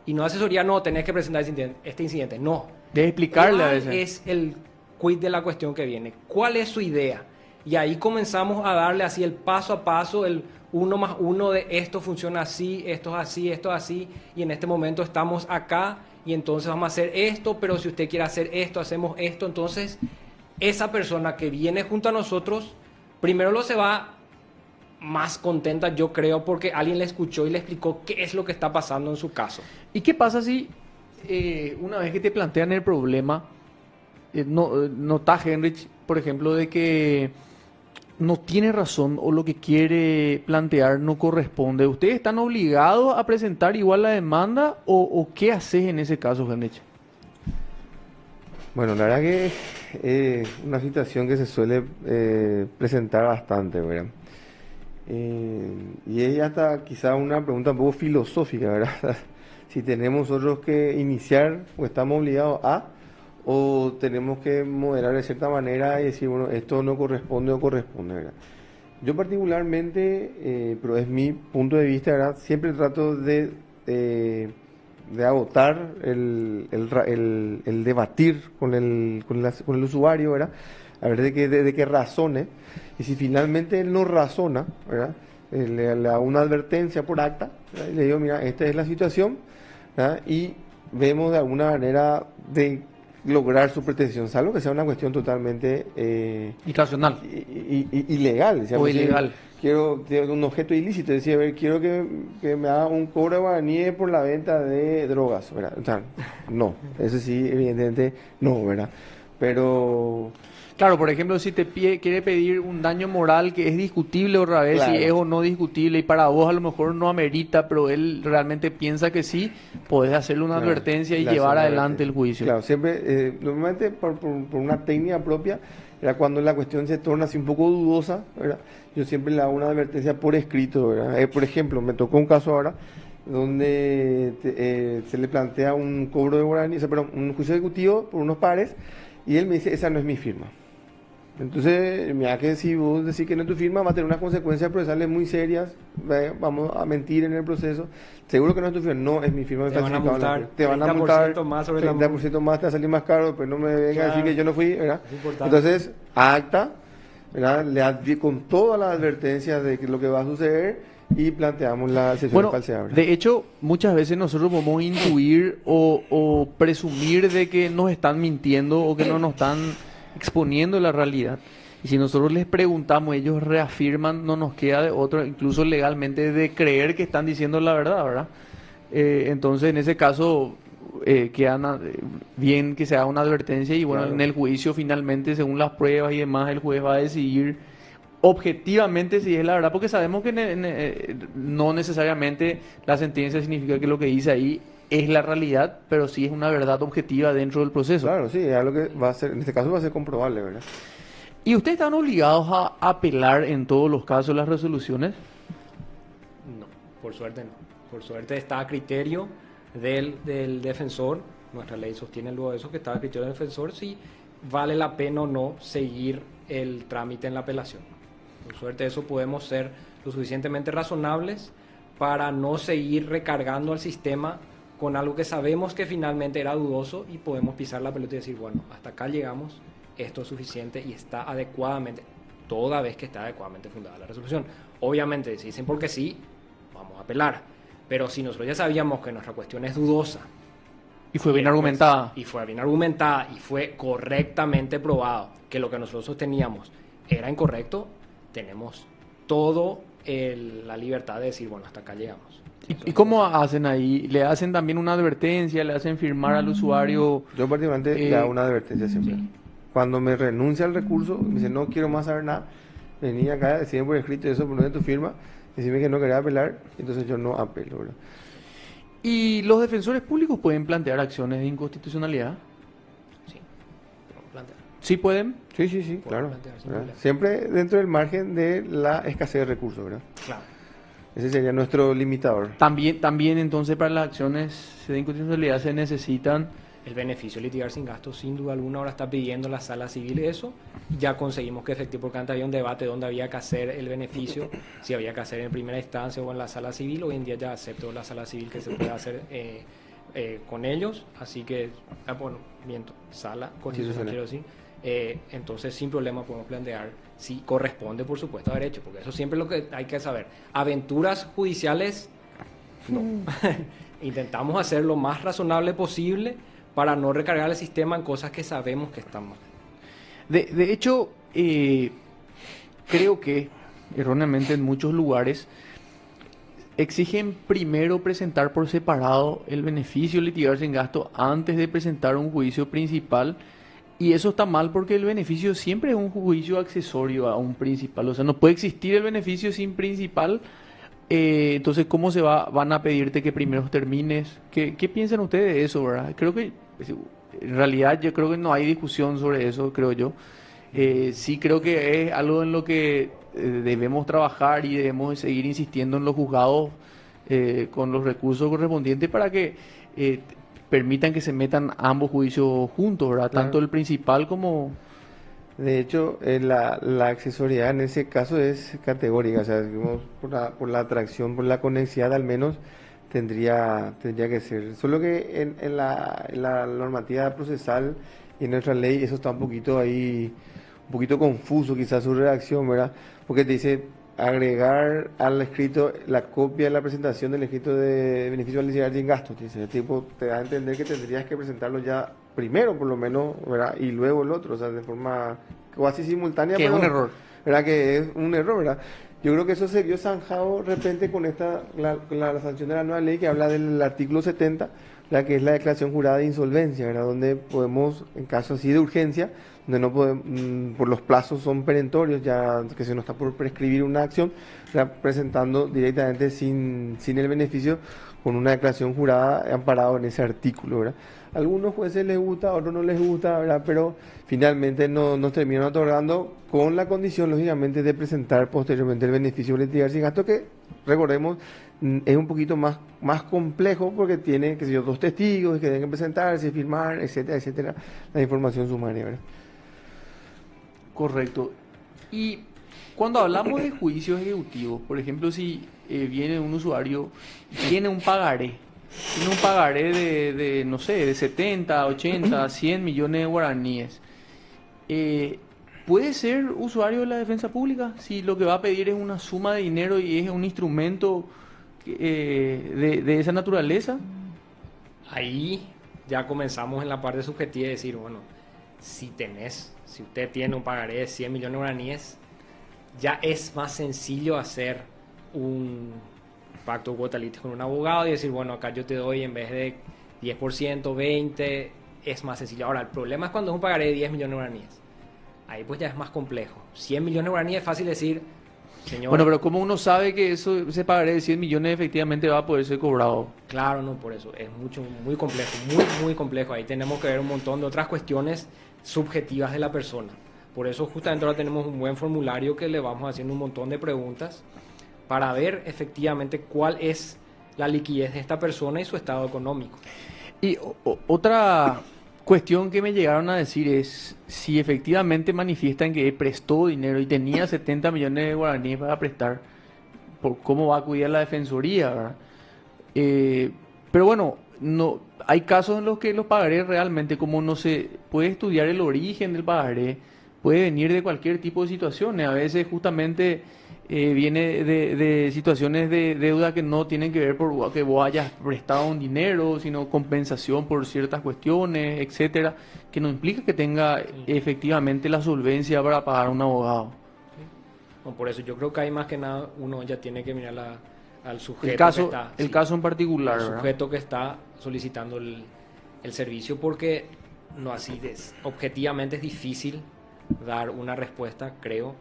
Y no asesoría, no, tenés que presentar este incidente, no. De explicarle a veces. ¿Cuál es el quid de la cuestión que viene? ¿Cuál es su idea? Y ahí comenzamos a darle así el paso a paso, el 1 más 1 de esto funciona así, esto es así, esto es así, y en este momento estamos acá, y entonces vamos a hacer esto, pero si usted quiere hacer esto, hacemos esto. Entonces, esa persona que viene junto a nosotros, primero se va más contenta, yo creo, porque alguien le escuchó y le explicó qué es lo que está pasando en su caso. ¿Y qué pasa si una vez que te plantean el problema, nota Henrich, por ejemplo, de que no tiene razón o lo que quiere plantear no corresponde? ¿Ustedes están obligados a presentar igual la demanda o qué haces en ese caso, Henrich? Bueno, la verdad que es una situación que se suele presentar bastante, ¿verdad? Y es hasta quizá una pregunta un poco filosófica, ¿verdad? Si tenemos nosotros que iniciar o estamos obligados a, o tenemos que moderar de cierta manera y decir, bueno, esto no corresponde o corresponde, ¿verdad? Yo particularmente, pero es mi punto de vista, ¿verdad? Siempre trato de agotar el debatir con el usuario, ¿verdad? A ver de que razone, y si finalmente él no razona, ¿verdad? Le da una advertencia por acta, ¿verdad? Y le digo, mira, esta es la situación, ¿verdad? Y vemos de alguna manera de lograr su pretensión, salvo que sea una cuestión totalmente Irracional. Ilegal. O ilegal. Quiero un objeto ilícito, decía, a ver, quiero que me haga un cobro de guaraníes por la venta de drogas, ¿verdad? O sea, no, eso sí, evidentemente no, ¿verdad? Pero... Claro, por ejemplo, si te quiere pedir un daño moral que es discutible otra vez, Claro. si es o no discutible, y para vos a lo mejor no amerita, pero él realmente piensa que sí, podés hacerle una Claro, advertencia y le hace llevar una adelante el advertencia. juicio. Claro, siempre, normalmente por una técnica propia, era cuando la cuestión se torna así un poco dudosa, ¿verdad? Yo siempre le hago una advertencia por escrito, ¿verdad? Por ejemplo, me tocó un caso ahora donde se le plantea un cobro de guaraní, un juicio ejecutivo por unos pares, y él me dice, esa no es mi firma. Entonces, mira que si vos decís que no es tu firma, va a tener unas consecuencias procesales muy serias, vamos a mentir en el proceso, seguro que no es tu firma, no es mi firma, Te van a multar, te van a multar 30% más sobre la 30% más, te va a salir más caro, pues no me venga a decir Claro. que yo no fui, ¿verdad? Es importante. Entonces, acta, ¿verdad? Con todas las advertencias de lo que va a suceder y planteamos la sesión Bueno, falseable. de hecho, muchas veces nosotros podemos intuir o presumir de que nos están mintiendo o que no nos están exponiendo la realidad. Y si nosotros les preguntamos, ellos reafirman, no nos queda de otro, incluso legalmente, de creer que están diciendo la verdad, ¿verdad? Entonces, en ese caso, queda bien que se haga una advertencia y bueno, Claro. en el juicio finalmente, según las pruebas y demás, el juez va a decidir objetivamente si es la verdad, porque sabemos que no necesariamente la sentencia significa que lo que dice ahí es la realidad, pero sí es una verdad objetiva dentro del proceso. Claro, sí, es algo que va a ser, en este caso va a ser comprobable, ¿verdad? ¿Y ustedes están obligados a apelar en todos los casos las resoluciones? No, por suerte no. Por suerte está a criterio del defensor. Nuestra ley sostiene luego eso, que está a criterio del defensor si vale la pena o no seguir el trámite en la apelación. Por suerte eso podemos ser lo suficientemente razonables para no seguir recargando al sistema con algo que sabemos que finalmente era dudoso y podemos pisar la pelota y decir, bueno, hasta acá llegamos, esto es suficiente y está adecuadamente, toda vez que está adecuadamente fundada la resolución. Obviamente, si dicen porque sí, vamos a apelar. Pero si nosotros ya sabíamos que nuestra cuestión es dudosa, Y fue bien argumentada. y fue bien argumentada y fue correctamente probado que lo que nosotros sosteníamos era incorrecto, tenemos todo la libertad de decir, bueno, hasta acá llegamos. ¿Y cómo hacen ahí? ¿Le hacen también una advertencia? ¿Le hacen firmar al usuario? Yo particularmente le hago una advertencia siempre. Sí. Cuando me renuncia al recurso, me dice, no quiero más saber nada, vení acá, deciden por escrito eso, poner tu firma, decime que no quería apelar, entonces yo no apelo, ¿verdad? ¿Y los defensores públicos pueden plantear acciones de inconstitucionalidad? Sí, podemos plantear. ¿Sí pueden? Sí, sí, sí, claro. plantear, sin ¿verdad? problema. Siempre dentro del margen de la escasez de recursos, ¿verdad? Claro. Ese sería nuestro limitador. También entonces para las acciones de inconstitucionalidad se necesitan... El beneficio de litigar sin gastos, sin duda alguna, ahora está pidiendo la sala civil eso. Ya conseguimos que efectivamente, porque antes había un debate donde había que hacer el beneficio, si había que hacer en primera instancia o en la sala civil. Hoy en día ya aceptó la sala civil que se puede hacer con ellos. Así que, bueno, miento, sala constitucional, quiero decir. Entonces, sin problema podemos plantear si corresponde, por supuesto, a derecho, porque eso siempre es lo que hay que saber. Aventuras judiciales, no. Intentamos hacer lo más razonable posible para no recargar el sistema en cosas que sabemos que están mal. De hecho, creo que erróneamente en muchos lugares, exigen primero presentar por separado el beneficio litigar sin gasto antes de presentar un juicio principal. Y eso está mal porque el beneficio siempre es un juicio accesorio a un principal. O sea, no puede existir el beneficio sin principal. Entonces, ¿cómo van a pedirte que primero termines? ¿Qué piensan ustedes de eso, verdad? Creo que, en realidad, yo creo que no hay discusión sobre eso, creo yo. Sí creo que es algo en lo que debemos trabajar y debemos seguir insistiendo en los juzgados con los recursos correspondientes para que permitan que se metan ambos juicios juntos, ¿verdad? Claro. Tanto el principal como... De hecho, la accesoriedad en ese caso es categórica, o sea, digamos, por la atracción, por la conexidad al menos, tendría que ser. Solo que en la normativa procesal y en nuestra ley eso está un poquito confuso quizás su redacción, ¿verdad? Porque te dice agregar al escrito la copia de la presentación del escrito de beneficio al litigar sin gasto. Dice, tipo, te da a entender que tendrías que presentarlo ya primero, por lo menos, ¿verdad? Y luego el otro, o sea, de forma casi simultánea. Que es un error. ¿Verdad? Que es un error, ¿verdad? Yo creo que eso se vio zanjado de repente con la sanción de la nueva ley que habla del artículo 70, la que es la declaración jurada de insolvencia, ¿verdad? Donde podemos, en caso así de urgencia, donde no podemos, por los plazos son perentorios, ya que se nos está por prescribir una acción, ¿verdad? Presentando directamente sin el beneficio con una declaración jurada amparado en ese artículo, ¿verdad? A algunos jueces les gusta, a otros no les gusta, ¿verdad? Pero finalmente nos terminan otorgando con la condición, lógicamente, de presentar posteriormente el beneficio de litigar sin gasto, que, recordemos, es un poquito más complejo porque tiene, qué sé yo, 2 testigos que deben presentarse, firmar, etcétera, etcétera, la información sumaria, ¿verdad? Correcto. Y cuando hablamos de juicios ejecutivos, por ejemplo, si viene un usuario, tiene un pagaré de, no sé, de 70, 80, 100 millones de guaraníes, ¿puede ser usuario de la defensa pública si lo que va a pedir es una suma de dinero y es un instrumento de esa naturaleza? Ahí ya comenzamos en la parte subjetiva de decir, bueno, si usted tiene un pagaré de 100 millones de guaraníes, ya es más sencillo hacer un pacto cuota litis con un abogado y decir, bueno, acá yo te doy en vez de 10%, 20%, es más sencillo. Ahora, el problema es cuando es un pagaré de 10 millones de guaraníes. Ahí pues ya es más complejo. 100 millones de guaraníes es fácil decir, señor... Bueno, pero ¿cómo uno sabe que ese pagaré de 100 millones efectivamente va a poder ser cobrado? Claro, no, por eso. Es muy complejo, muy complejo. Ahí tenemos que ver un montón de otras cuestiones subjetivas de la persona. Por eso justamente ahora tenemos un buen formulario que le vamos haciendo un montón de preguntas para ver efectivamente cuál es la liquidez de esta persona y su estado económico. Y otra cuestión que me llegaron a decir es si efectivamente manifiestan que prestó dinero y tenía 70 millones de guaraníes para prestar, ¿por cómo va a acudir a la defensoría, verdad? Pero bueno, no hay casos en los que los pagarés realmente, como no se puede estudiar el origen del pagaré, puede venir de cualquier tipo de situaciones. A veces justamente viene de situaciones de deuda que no tienen que ver por que vos hayas prestado un dinero, sino compensación por ciertas cuestiones, etcétera, que no implica que tenga efectivamente la solvencia para pagar a un abogado. No, por eso yo creo que hay más que nada uno ya tiene que mirar al sujeto El caso en particular, el ¿verdad? sujeto que está solicitando el servicio, porque no así objetivamente es difícil dar una respuesta, creo,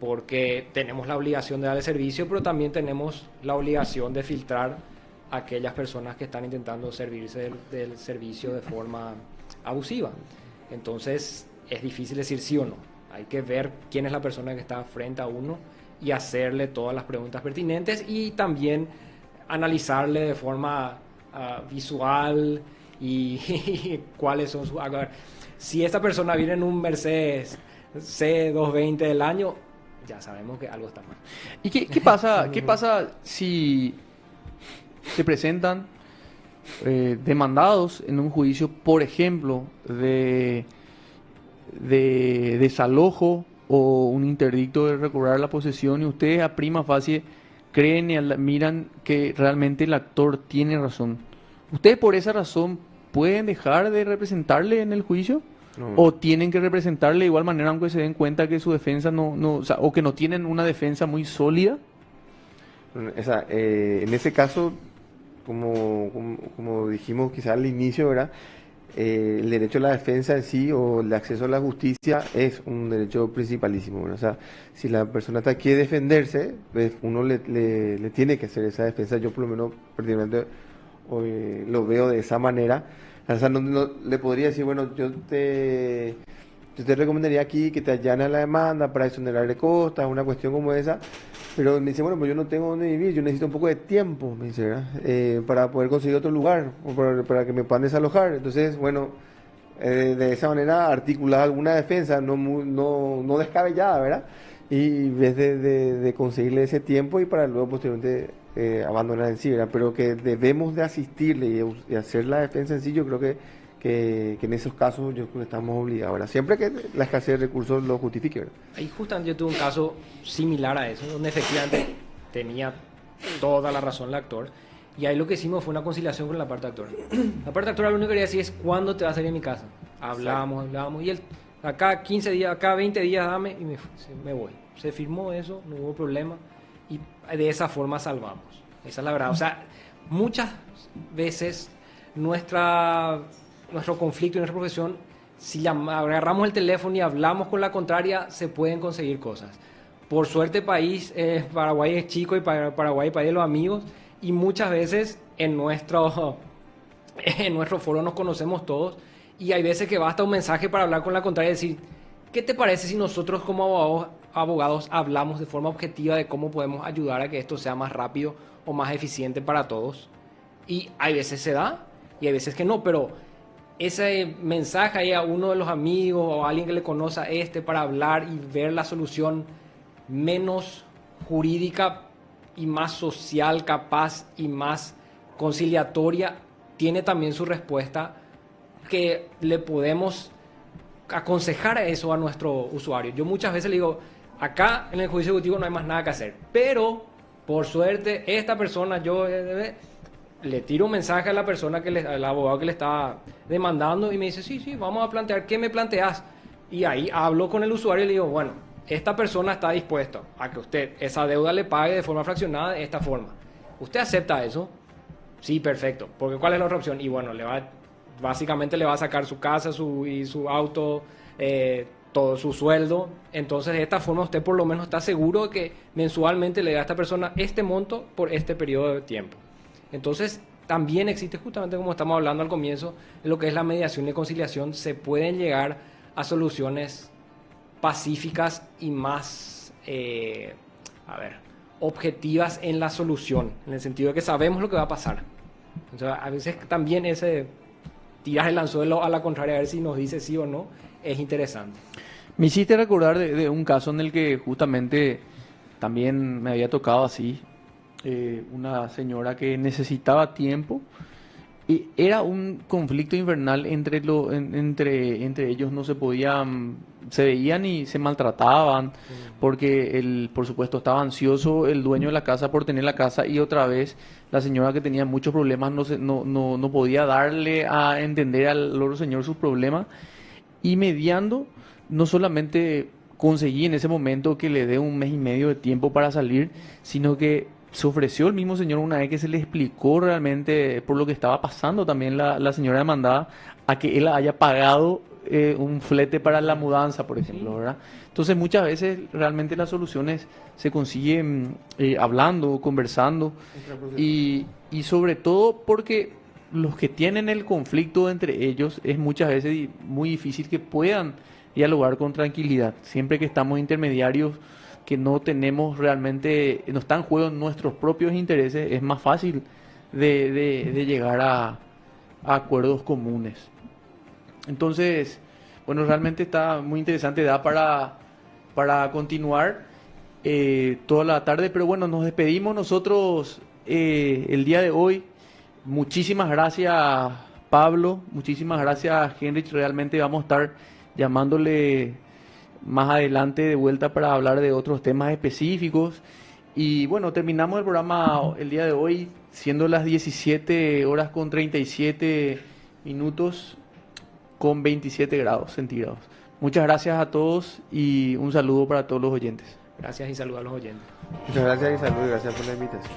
porque tenemos la obligación de dar el servicio, pero también tenemos la obligación de filtrar a aquellas personas que están intentando servirse del servicio de forma abusiva. Entonces es difícil decir sí o no. Hay que ver quién es la persona que está frente a uno y hacerle todas las preguntas pertinentes y también analizarle de forma visual y cuáles son sus... Si esta persona viene en un Mercedes C220 del año, ya sabemos que algo está mal. ¿Y qué pasa si se presentan demandados en un juicio, por ejemplo, de desalojo o un interdicto de recobrar la posesión y ustedes a prima facie creen y miran que realmente el actor tiene razón? ¿Ustedes por esa razón pueden dejar de representarle en el juicio? o tienen que representarle de igual manera aunque se den cuenta que su defensa o sea, o que no tienen una defensa muy sólida. En ese caso, como dijimos quizás al inicio, ¿verdad? El derecho a la defensa en sí o el acceso a la justicia es un derecho principalísimo, ¿verdad? O sea, si la persona quiere defenderse, pues uno le tiene que hacer esa defensa. Yo por lo menos prácticamente lo veo de esa manera. O sea, no le podría decir, bueno, yo te recomendaría aquí que te allanes la demanda para exonerarle costas, una cuestión como esa. Pero me dice, bueno, pues yo no tengo dónde vivir, yo necesito un poco de tiempo, me dice, ¿verdad? Para poder conseguir otro lugar, o para que me puedan desalojar. Entonces, bueno, de esa manera articular alguna defensa no descabellada, ¿verdad? Y en vez de conseguirle ese tiempo y para luego posteriormente abandonar en sí, ¿verdad? Pero que debemos de asistirle y hacer la defensa en sí, yo creo que en esos casos yo creo que estamos obligados, ¿verdad? Siempre que la escasez de recursos lo justifique, ¿verdad? Ahí justamente yo tuve un caso similar a eso, donde efectivamente tenía toda la razón el actor, y ahí lo que hicimos fue una conciliación con la parte actora. La parte actora lo único que quería decir es, ¿cuándo te vas a salir de mi casa? Hablamos, y él, acá 15 días, acá 20 días dame, y me voy. Se firmó eso, no hubo problema, y de esa forma salvamos. Esa es la verdad. O sea, muchas veces nuestro conflicto en nuestra profesión, si agarramos el teléfono y hablamos con la contraria, se pueden conseguir cosas. Por suerte, Paraguay es chico y Paraguay es país de los amigos, y muchas veces en nuestro foro nos conocemos todos, y hay veces que basta un mensaje para hablar con la contraria y decir, ¿qué te parece si nosotros como abogados hablamos de forma objetiva de cómo podemos ayudar a que esto sea más rápido o más eficiente para todos? Y hay veces se da y hay veces que no, pero ese mensaje ahí a uno de los amigos o a alguien que le conoce a para hablar y ver la solución menos jurídica y más social capaz y más conciliatoria, tiene también su respuesta, que le podemos aconsejar a eso a nuestro usuario. Yo muchas veces le digo, acá en el juicio ejecutivo no hay más nada que hacer, pero por suerte esta persona, yo le tiro un mensaje a la persona al abogado que le está demandando y me dice, sí, vamos a plantear, ¿qué me planteas? Y ahí hablo con el usuario y le digo, bueno, esta persona está dispuesta a que usted esa deuda le pague de forma fraccionada de esta forma. ¿Usted acepta eso? Sí, perfecto. Porque ¿cuál es la otra opción? Y bueno, básicamente le va a sacar su casa y su auto, todo su sueldo. Entonces, de esta forma usted por lo menos está seguro de que mensualmente le da a esta persona este monto por este periodo de tiempo. Entonces, también existe, justamente como estamos hablando al comienzo, lo que es la mediación y conciliación. Se pueden llegar a soluciones pacíficas y más, objetivas en la solución, en el sentido de que sabemos lo que va a pasar. Entonces, a veces también ese tirar el anzuelo a la contraria a ver si nos dice sí o no es interesante. Me hiciste recordar de un caso en el que justamente también me había tocado así, una señora que necesitaba tiempo y era un conflicto infernal entre ellos, no se podían, se veían y se maltrataban porque por supuesto estaba ansioso el dueño de la casa por tener la casa, y otra vez la señora que tenía muchos problemas no podía darle a entender al otro señor sus problemas, y mediando no solamente conseguí en ese momento que le dé 1 mes y medio de tiempo para salir, sino que se ofreció el mismo señor, una vez que se le explicó realmente por lo que estaba pasando también la señora demandada, a que él haya pagado un flete para la mudanza, por ejemplo, ¿verdad? Entonces muchas veces realmente las soluciones se consiguen hablando, conversando, y sobre todo porque los que tienen el conflicto entre ellos es muchas veces muy difícil que puedan dialogar con tranquilidad. Siempre que estamos intermediarios, que no tenemos realmente, no están en juego nuestros propios intereses, es más fácil de llegar a acuerdos comunes. Entonces, bueno, realmente está muy interesante, da para continuar toda la tarde, pero bueno, nos despedimos nosotros el día de hoy. Muchísimas gracias, Pablo, muchísimas gracias, Henrich. Realmente vamos a estar llamándole más adelante de vuelta para hablar de otros temas específicos. Y bueno, terminamos el programa el día de hoy, siendo las 17 horas con 37 minutos. con 27 grados centígrados. Muchas gracias a todos y un saludo para todos los oyentes. Gracias y saludos a los oyentes. Muchas gracias y saludos, gracias por la invitación.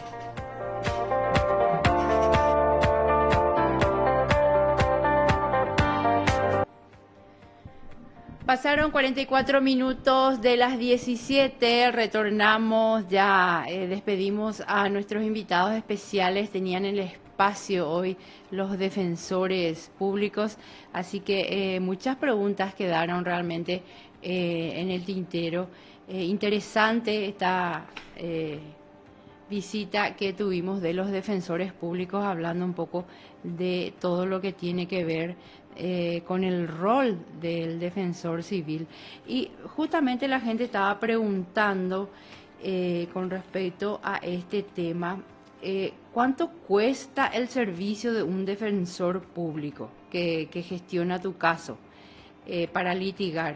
Pasaron 44 minutos de las 17, retornamos ya, despedimos a nuestros invitados especiales, tenían el espacio hoy los defensores públicos, así que muchas preguntas quedaron realmente en el tintero. Interesante esta visita que tuvimos de los defensores públicos, hablando un poco de todo lo que tiene que ver con el rol del defensor civil. Y justamente la gente estaba preguntando con respecto a este tema, ¿cuánto cuesta el servicio de un defensor público que gestiona tu caso para litigar?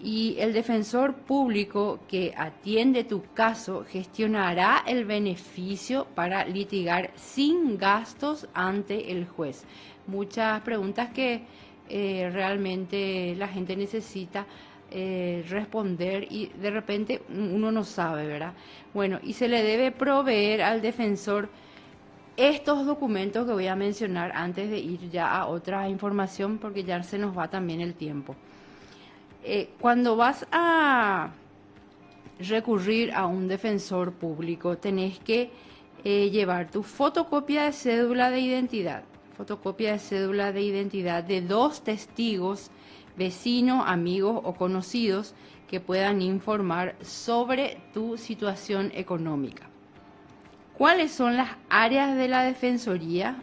Y el defensor público que atiende tu caso gestionará el beneficio para litigar sin gastos ante el juez. Muchas preguntas que realmente la gente necesita responder y de repente uno no sabe, ¿verdad? Bueno, y se le debe proveer al defensor estos documentos que voy a mencionar antes de ir ya a otra información, porque ya se nos va también el tiempo. Cuando vas a recurrir a un defensor público, tenés que llevar tu fotocopia de cédula de identidad, de 2 testigos, vecinos, amigos o conocidos que puedan informar sobre tu situación económica. ¿Cuáles son las áreas de la defensoría?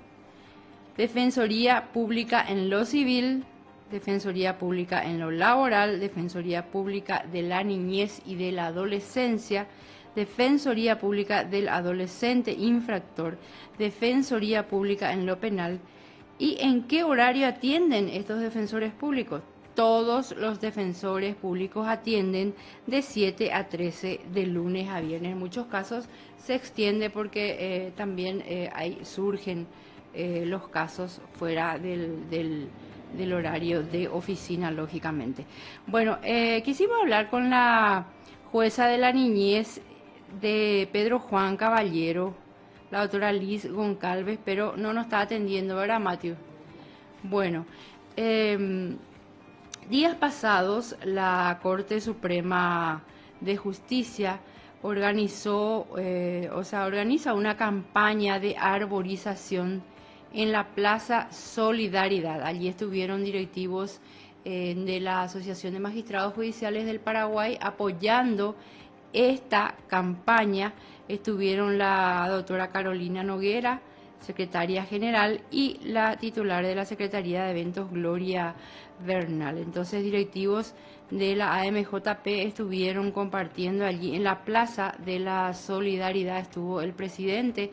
Defensoría pública en lo civil, Defensoría Pública en lo laboral, Defensoría Pública de la niñez y de la adolescencia, Defensoría Pública del adolescente infractor, Defensoría Pública en lo penal. ¿Y en qué horario atienden estos defensores públicos? Todos los defensores públicos atienden de 7 a 13 de lunes a viernes. En muchos casos se extiende porque también surgen los casos fuera del horario de oficina, lógicamente. Bueno, quisimos hablar con la jueza de la niñez de Pedro Juan Caballero, la doctora Liz Goncalves, pero no nos está atendiendo, ¿verdad, Matthew? Bueno, días pasados la Corte Suprema de Justicia organiza una campaña de arborización en la Plaza Solidaridad. Allí estuvieron directivos de la Asociación de Magistrados Judiciales del Paraguay apoyando esta campaña. Estuvieron la doctora Carolina Noguera, secretaria general, y la titular de la Secretaría de Eventos, Gloria Bernal. Entonces, directivos de la AMJP estuvieron compartiendo allí en la Plaza de la Solidaridad. Estuvo el presidente,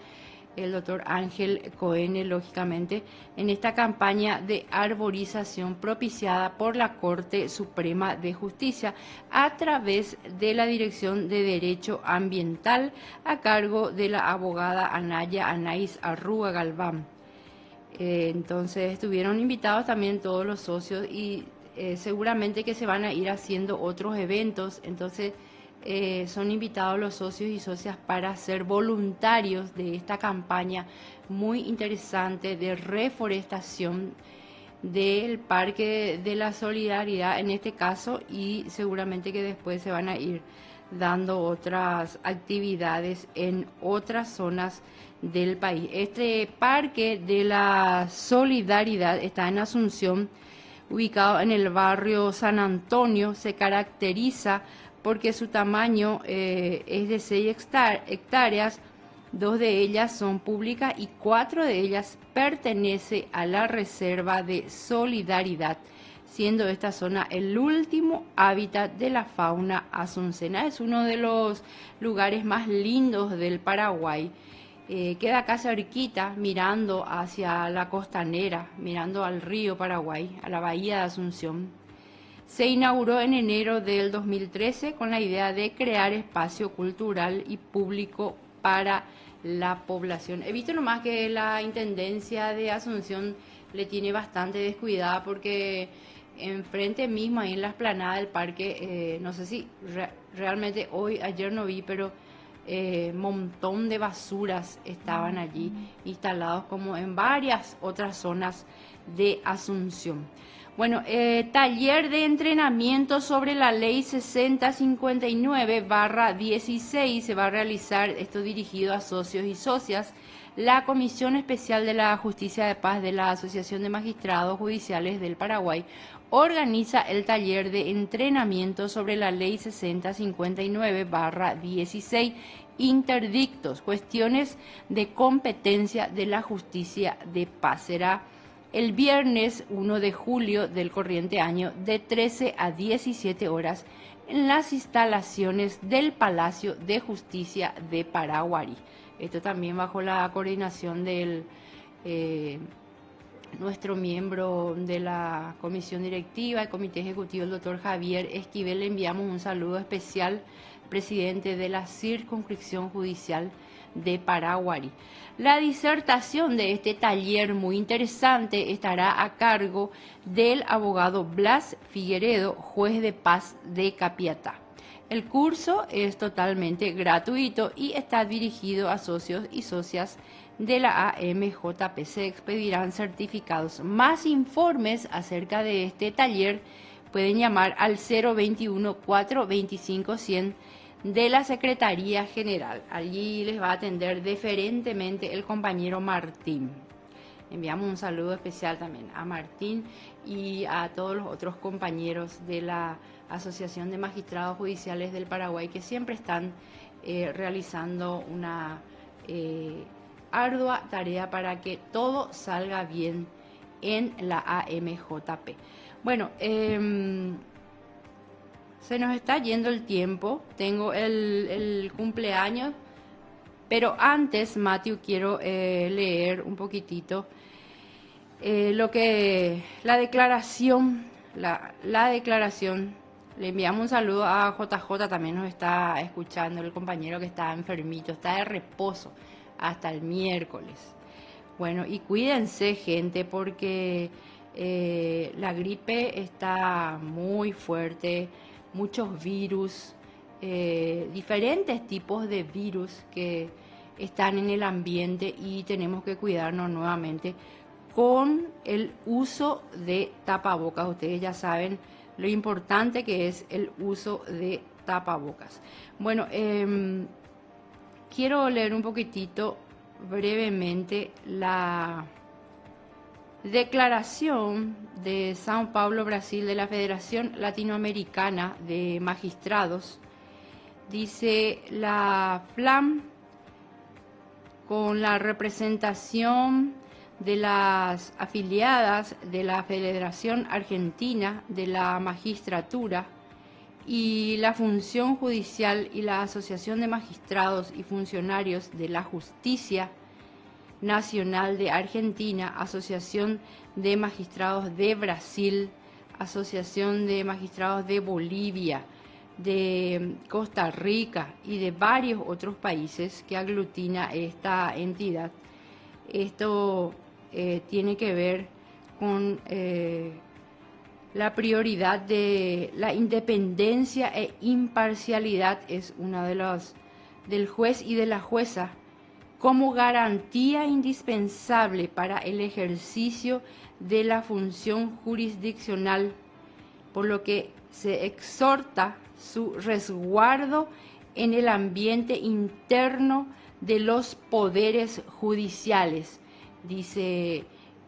el doctor Ángel Cohen, lógicamente, en esta campaña de arborización propiciada por la Corte Suprema de Justicia a través de la Dirección de Derecho Ambiental a cargo de la abogada Anaya Anaís Arruga Galván. Entonces estuvieron invitados también todos los socios y seguramente que se van a ir haciendo otros eventos. Entonces son invitados los socios y socias para ser voluntarios de esta campaña muy interesante de reforestación del Parque de la Solidaridad en este caso, y seguramente que después se van a ir dando otras actividades en otras zonas del país. Este Parque de la Solidaridad está en Asunción, ubicado en el barrio San Antonio. Se caracteriza porque su tamaño es de 6 hectáreas, 2 de ellas son públicas y 4 de ellas pertenece a la Reserva de Solidaridad, siendo esta zona el último hábitat de la fauna asuncena. Es uno de los lugares más lindos del Paraguay. Queda acá cerquita, mirando hacia la costanera, mirando al río Paraguay, a la bahía de Asunción. Se inauguró en enero del 2013 con la idea de crear espacio cultural y público para la población. He visto nomás que la Intendencia de Asunción le tiene bastante descuidada porque enfrente mismo, ahí en la explanada del parque, no sé si realmente ayer no vi, pero montón de basuras estaban allí instalados como en varias otras zonas de Asunción. Bueno, taller de entrenamiento sobre la ley 6059/16 se va a realizar, esto dirigido a socios y socias. La Comisión Especial de la Justicia de Paz de la Asociación de Magistrados Judiciales del Paraguay organiza el taller de entrenamiento sobre la ley 6059/16, interdictos, cuestiones de competencia de la justicia de paz. Será el viernes 1 de julio del corriente año de 13 a 17 horas en las instalaciones del Palacio de Justicia de Paraguarí. Esto también bajo la coordinación del nuestro miembro de la comisión directiva, el comité ejecutivo, el doctor Javier Esquivel. Le enviamos un saludo especial, presidente de la circunscripción judicial de Paraguarí. La disertación de este taller muy interesante estará a cargo del abogado Blas Figueredo, juez de paz de Capiatá. El curso es totalmente gratuito y está dirigido a socios y socias de la AMJP. Se expedirán certificados. Más informes acerca de este taller pueden llamar al 021-425-100 de la Secretaría General. Allí les va a atender deferentemente el compañero Martín. Enviamos un saludo especial también a Martín y a todos los otros compañeros de la Asociación de Magistrados Judiciales del Paraguay que siempre están realizando una ardua tarea para que todo salga bien en la AMJP. Bueno, se nos está yendo el tiempo, tengo el cumpleaños, pero antes, Matthew, quiero leer un poquitito la declaración, le enviamos un saludo a JJ, también nos está escuchando, el compañero que está enfermito, está de reposo hasta el miércoles. Bueno, y cuídense, gente, porque la gripe está muy fuerte, muchos virus, diferentes tipos de virus que están en el ambiente y tenemos que cuidarnos nuevamente con el uso de tapabocas. Ustedes ya saben lo importante que es el uso de tapabocas. Bueno, quiero leer un poquitito brevemente la declaración de São Paulo, Brasil, de la Federación Latinoamericana de Magistrados. Dice: la FLAM, con la representación de las afiliadas de la Federación Argentina de la Magistratura y la Función Judicial y la Asociación de Magistrados y Funcionarios de la Justicia Nacional de Argentina, Asociación de Magistrados de Brasil, Asociación de Magistrados de Bolivia, de Costa Rica y de varios otros países que aglutina esta entidad. Esto tiene que ver con la prioridad de la independencia e imparcialidad, es una de los del juez y de la jueza, como garantía indispensable para el ejercicio de la función jurisdiccional, por lo que se exhorta su resguardo en el ambiente interno de los poderes judiciales, dice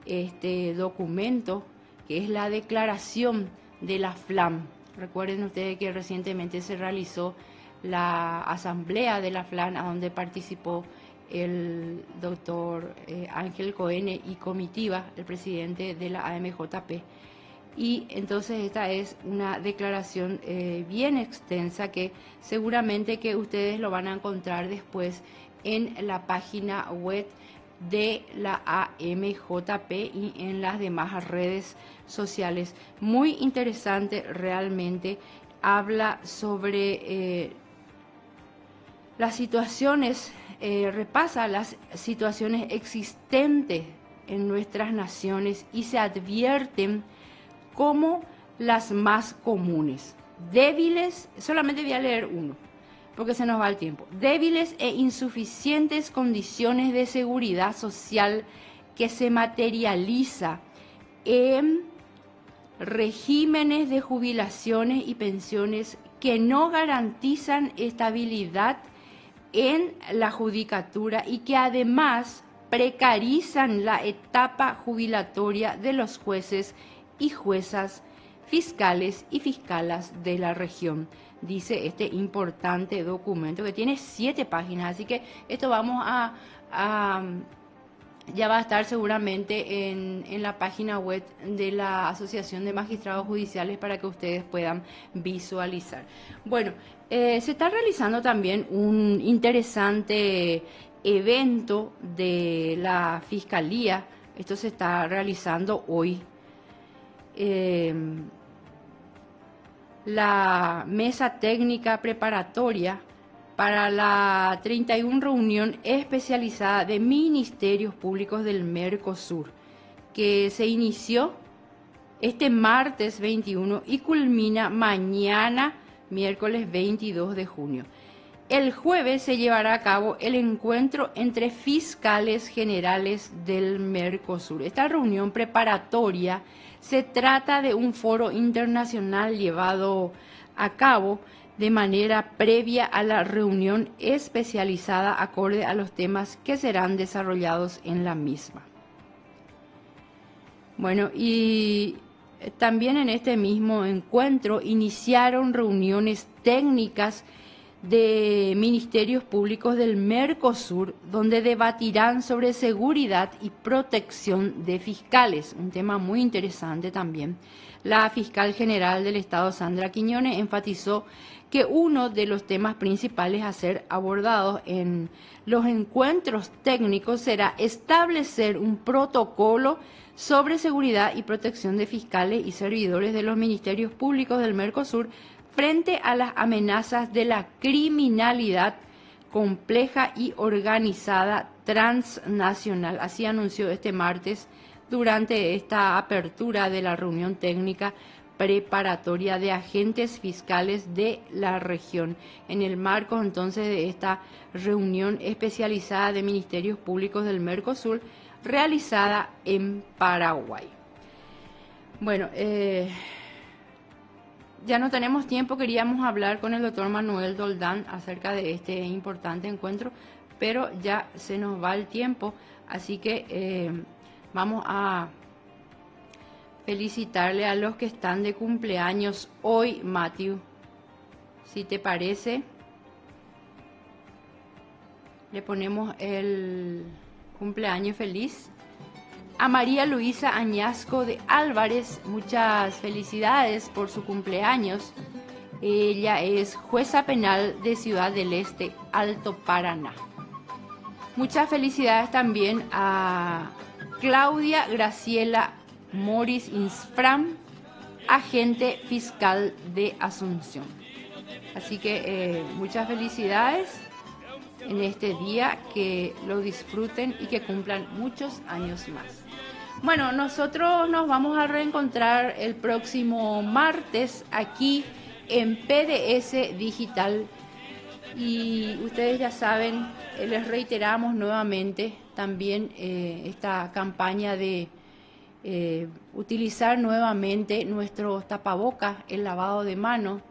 este documento, que es la declaración de la FLAM. Recuerden ustedes que recientemente se realizó la asamblea de la FLAM, a donde participó el doctor Ángel Coene y comitiva, el presidente de la AMJP. Y entonces esta es una declaración bien extensa que seguramente que ustedes lo van a encontrar después en la página web de la AMJP y en las demás redes sociales. Muy interesante realmente, habla sobre las situaciones, repasa las situaciones existentes en nuestras naciones y se advierten como las más comunes. Débiles, solamente voy a leer uno, porque se nos va el tiempo. Débiles e insuficientes condiciones de seguridad social que se materializa en regímenes de jubilaciones y pensiones que no garantizan estabilidad en la judicatura y que además precarizan la etapa jubilatoria de los jueces y juezas, fiscales y fiscalas de la región, dice este importante documento que tiene 7 páginas, así que esto vamos ya va a estar seguramente en la página web de la Asociación de Magistrados Judiciales para que ustedes puedan visualizar. Bueno, se está realizando también un interesante evento de la Fiscalía. Esto se está realizando hoy. La mesa técnica preparatoria para la 31 reunión especializada de ministerios públicos del Mercosur, que se inició este martes 21 y culmina mañana, miércoles 22 de junio. El jueves se llevará a cabo el encuentro entre fiscales generales del Mercosur. Esta reunión preparatoria se trata de un foro internacional llevado a cabo de manera previa a la reunión especializada acorde a los temas que serán desarrollados en la misma. Bueno, y también en este mismo encuentro iniciaron reuniones técnicas de ministerios públicos del Mercosur, donde debatirán sobre seguridad y protección de fiscales, un tema muy interesante también. La fiscal general del Estado, Sandra Quiñones, enfatizó que uno de los temas principales a ser abordados en los encuentros técnicos será establecer un protocolo sobre seguridad y protección de fiscales y servidores de los ministerios públicos del Mercosur frente a las amenazas de la criminalidad compleja y organizada transnacional. Así anunció este martes durante esta apertura de la reunión técnica preparatoria de agentes fiscales de la región, en el marco entonces de esta reunión especializada de ministerios públicos del Mercosur realizada en Paraguay. Bueno, ya no tenemos tiempo, queríamos hablar con el doctor Manuel Doldán acerca de este importante encuentro, pero ya se nos va el tiempo, así que vamos a felicitarle a los que están de cumpleaños hoy, Matthew. Si te parece, le ponemos el cumpleaños feliz. A María Luisa Añasco de Álvarez, muchas felicidades por su cumpleaños. Ella es jueza penal de Ciudad del Este, Alto Paraná. Muchas felicidades también a Claudia Graciela Moris Insfram, agente fiscal de Asunción. Así que muchas felicidades en este día, que lo disfruten y que cumplan muchos años más. Bueno, nosotros nos vamos a reencontrar el próximo martes aquí en PDS Digital y ustedes ya saben, les reiteramos nuevamente también esta campaña de utilizar nuevamente nuestros tapabocas, el lavado de manos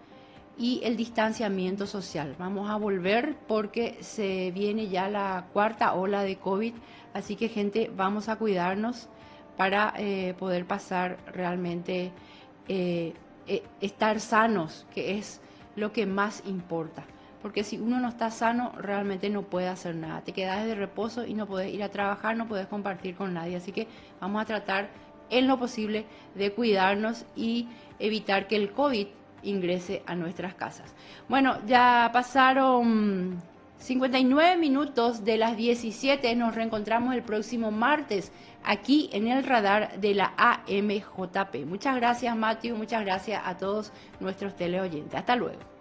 y el distanciamiento social. Vamos a volver porque se viene ya la 4ª ola de COVID, así que gente, vamos a cuidarnos para poder pasar realmente, estar sanos, que es lo que más importa. Porque si uno no está sano, realmente no puede hacer nada. Te quedas de reposo y no puedes ir a trabajar, no puedes compartir con nadie. Así que vamos a tratar en lo posible de cuidarnos y evitar que el COVID ingrese a nuestras casas. Bueno, ya pasaron 59 minutos de las 17. Nos reencontramos el próximo martes aquí en el radar de la AMJP. Muchas gracias, Matthew. Muchas gracias a todos nuestros teleoyentes. Hasta luego.